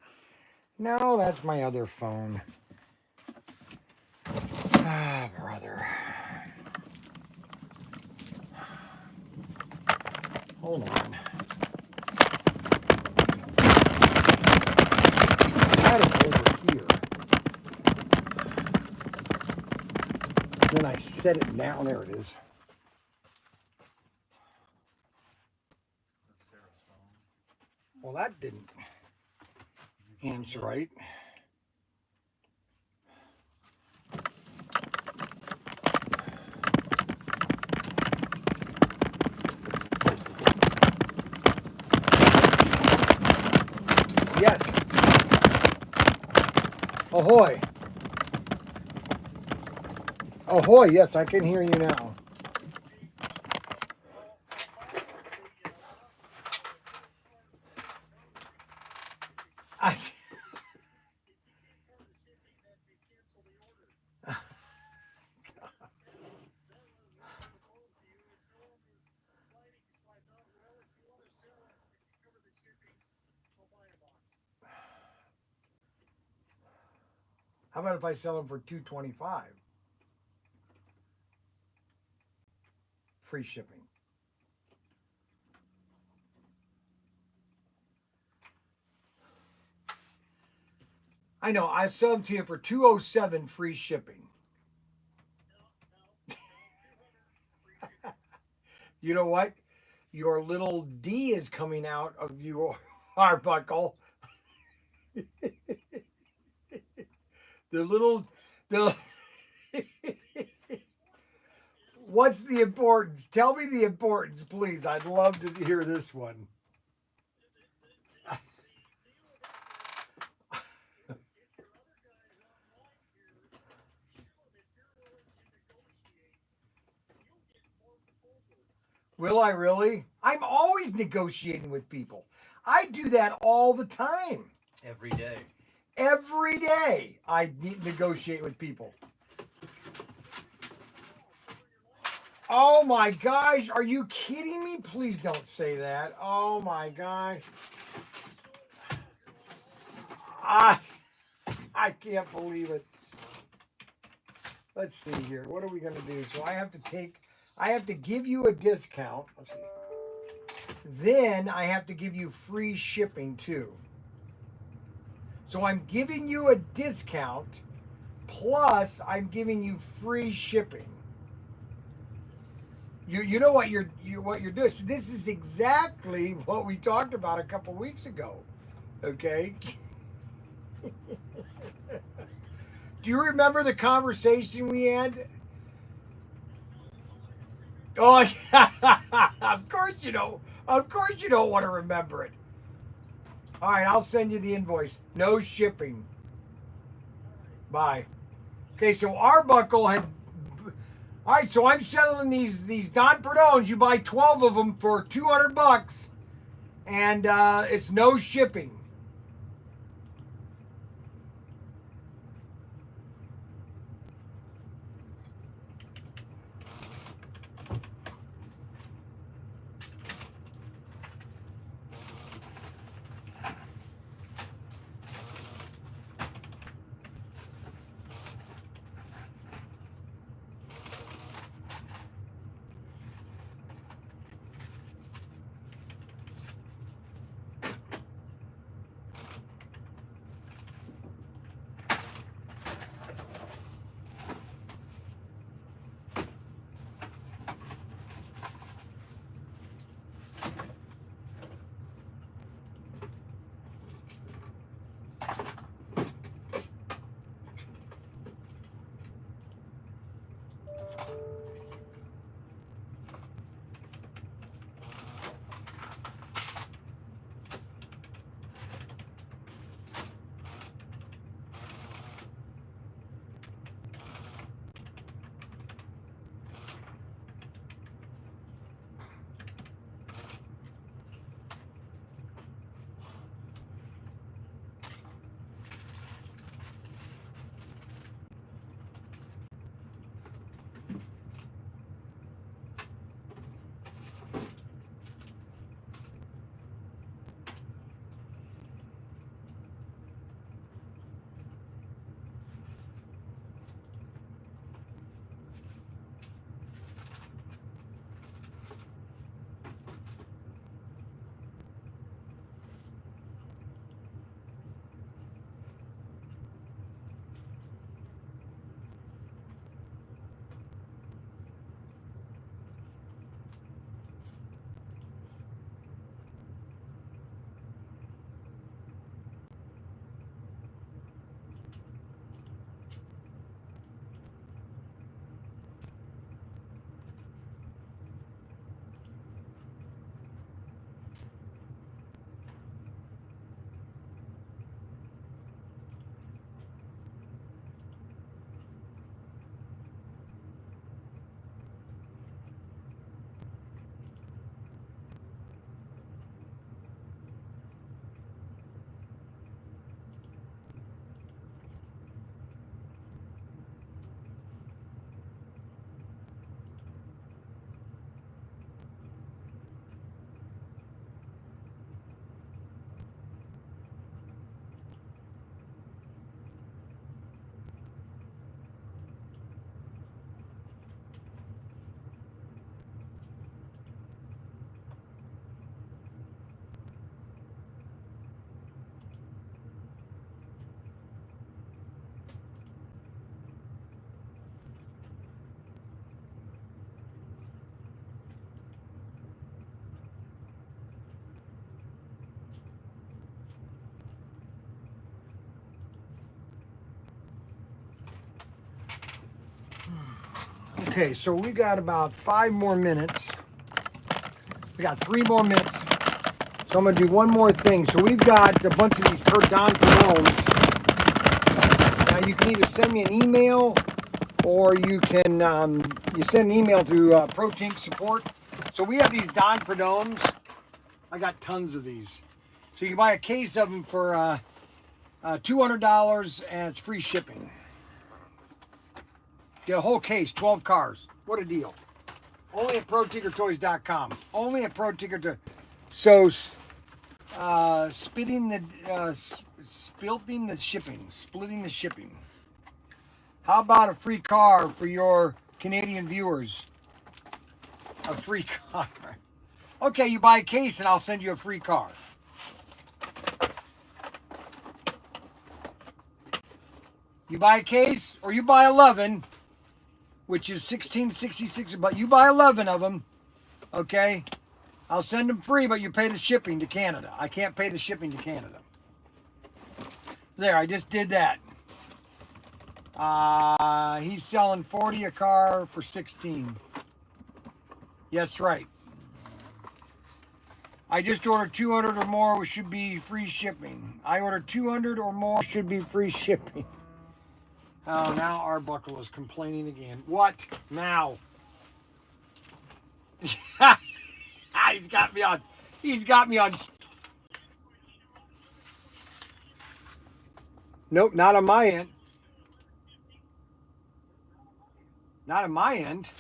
S1: No, that's my other phone. Ah, brother. Hold on. I had it over here. Then I set it down. There it is.
S2: That's Sarah's phone.
S1: Well, that didn't answer right. Yes. Ahoy. Ahoy, yes, I can hear you now. I, how about if I sell them for $225? Free shipping. I know, I sell them to you for $207 free shipping. You know what? Your little D is coming out of your Arbuckle. the What's the importance? Tell me the importance, please. I'd love to hear this one. Will I really? I'm always negotiating with people. I do that all the time.
S2: Every day.
S1: Every day I negotiate with people. Oh my gosh, are you kidding me? Please don't say that. Oh my gosh. I can't believe it. Let's see here. What are we going to do? So I have to give you a discount. Let's see. Then I have to give you free shipping too. So I'm giving you a discount plus I'm giving you free shipping. You know what you're doing. So this is exactly what we talked about a couple weeks ago. Okay? Do you remember the conversation we had? Oh, of course you don't. Of course you don't want to remember it. All right, I'll send you the invoice. No shipping. Bye. Okay, so Arbuckle had. All right, so I'm selling these Don Perdones. You buy 12 of them for $200, and it's no shipping. Okay, so we got about 5 more minutes. We got 3 more minutes. So I'm gonna do one more thing. So we've got a bunch of these Don Perones. Now you can either send me an email, or you can you send an email to ProTink support. So we have these Don Perdones. I got tons of these. So you can buy a case of them for $200, and it's free shipping. Get a whole case, 12 cars. What a deal. Only at ProTinkerToys.com. Only at ProTinkerToys. So, splitting the shipping. How about a free car for your Canadian viewers? A free car. Okay, you buy a case and I'll send you a free car. You buy a case or you buy 11, which is $16.66, but you buy 11 of them, okay? I'll send them free, but you pay the shipping to Canada. I can't pay the shipping to Canada. There, I just did that. He's selling 40 a car for 16. Yes, right. I just ordered 200 or more, which should be free shipping. I ordered 200 or more, should be free shipping. Oh, now Arbuckle is complaining again. What now? He's got me on. Nope, not on my end. Not on my end.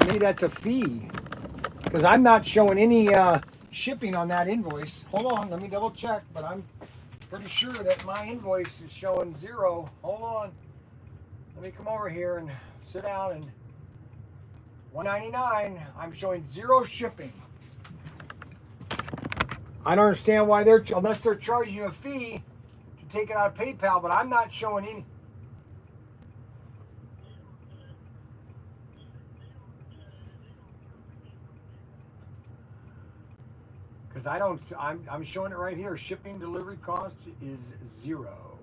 S1: Maybe that's a fee. Because I'm not showing any shipping on that invoice. Hold on, let me double check, but I'm pretty sure that my invoice is showing 0. Hold on. Let me come over here and sit down, and $199, I'm showing 0 shipping. I don't understand why unless they're charging you a fee to take it out of PayPal, but I'm not showing any. Because I'm showing it right here. Shipping delivery cost is 0.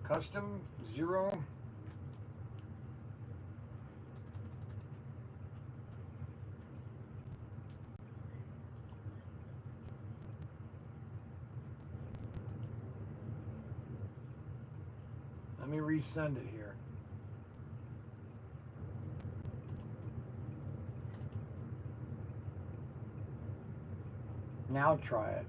S1: Custom 0. Let me resend it here. Now try it.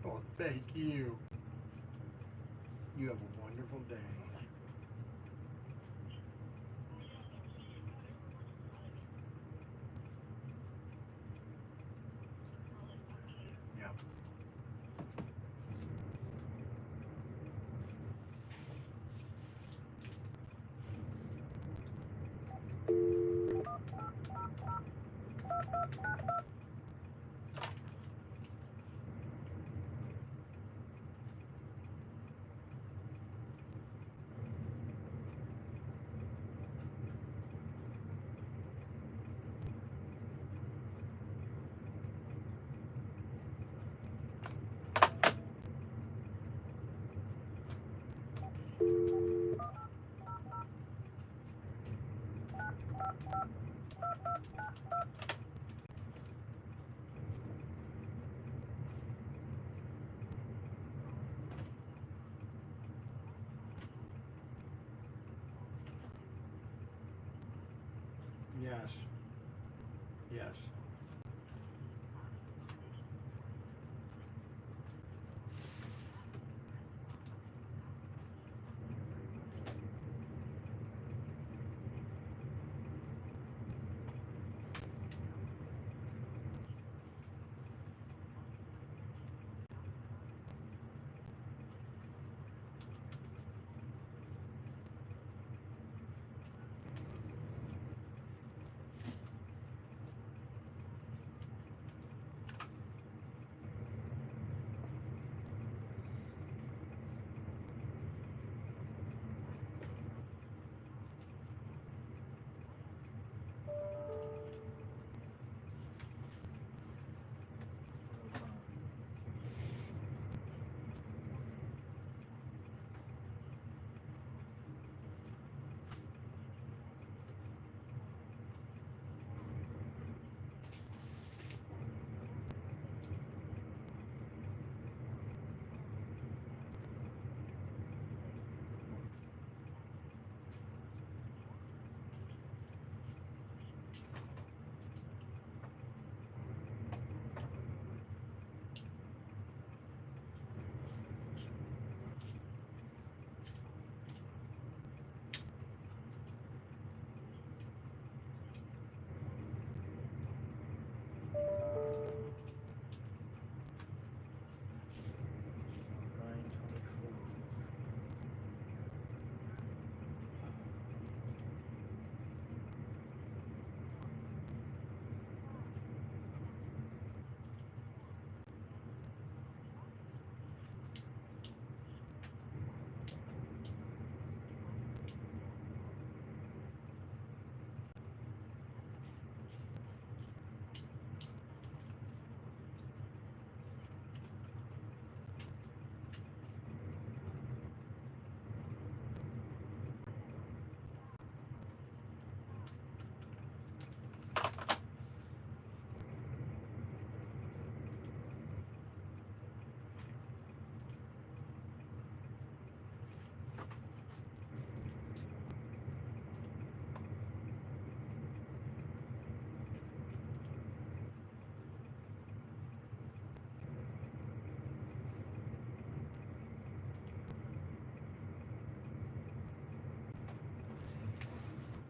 S1: Oh, thank you. You have a wonderful day. Yeah. Yes. Yes.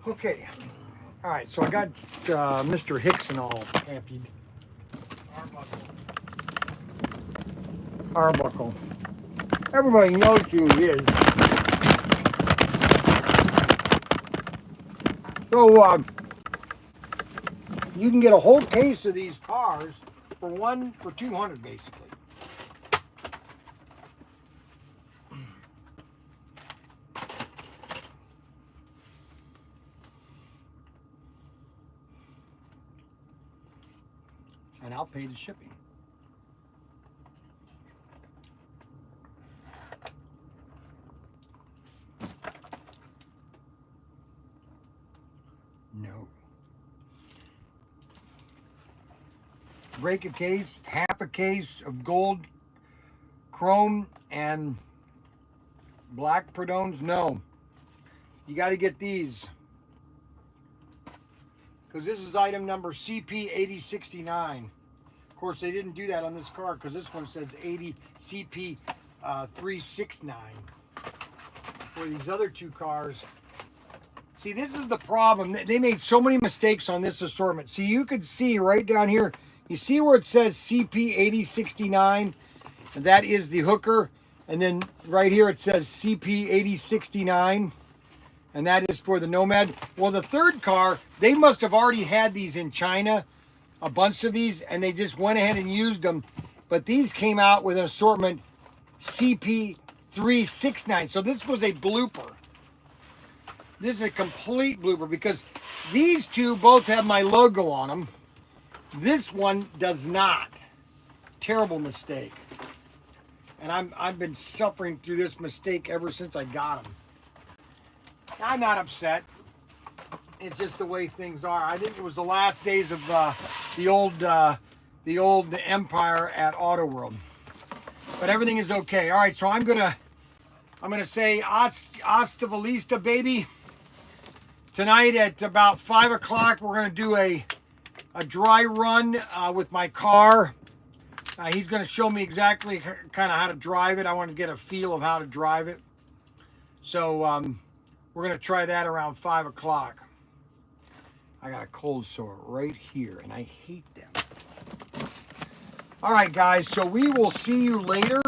S1: Okay. All right. So I got Mr. Hickson all happy. Arbuckle. Everybody knows who he is. So you can get a whole case of these cars for $200 basically. And I'll pay the shipping. No. Break a case, half a case of gold, chrome, and black Perdones? No. You got to get these. Because this is item number CP8069. Of course, they didn't do that on this car because this one says 80 CP369. For these other two cars. See, this is the problem. They made so many mistakes on this assortment. See, you could see right down here. You see where it says CP8069? And that is the hooker. And then right here it says CP8069. And that is for the Nomad. Well, the third car, they must have already had these in China. A bunch of these. And they just went ahead and used them. But these came out with an assortment CP369. So this was a blooper. This is a complete blooper because these two both have my logo on them. This one does not. Terrible mistake. And I've been suffering through this mistake ever since I got them. I'm not upset. It's just the way things are. I think it was the last days of the old empire at Auto World. But everything is okay. All right, so I'm gonna say hasta la vista, baby. tonight at about 5 o'clock, we're going to do a dry run with my car. He's going to show me exactly kind of how to drive it. I want to get a feel of how to drive it. So we're going to try that around 5 o'clock. I got a cold sore right here, and I hate them. All right, guys, so we will see you later.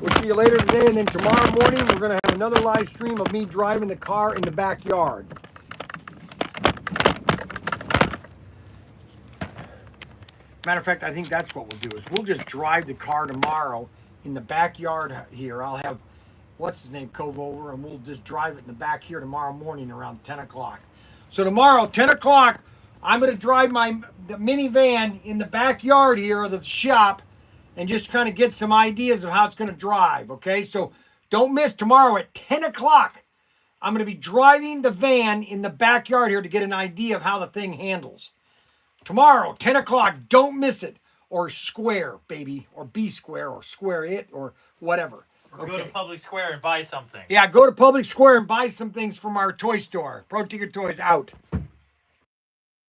S1: We'll see you later today, and then tomorrow morning we're going to have another live stream of me driving the car in the backyard. Matter of fact, I think that's what we'll do, is we'll just drive the car tomorrow in the backyard here. I'll have, what's his name, Cove over, and we'll just drive it in the back here tomorrow morning around 10 o'clock. So tomorrow, 10 o'clock, I'm going to drive the minivan in the backyard here of the shop and just kind of get some ideas of how it's going to drive, okay? So don't miss tomorrow at 10 o'clock. I'm going to be driving the van in the backyard here to get an idea of how the thing handles. Tomorrow, 10 o'clock, don't miss it. Or square, baby, or be square, or square it, or whatever.
S2: Or go to Public Square and buy something.
S1: Yeah, go to Public Square and buy some things from our toy store. ProTinkerToys out.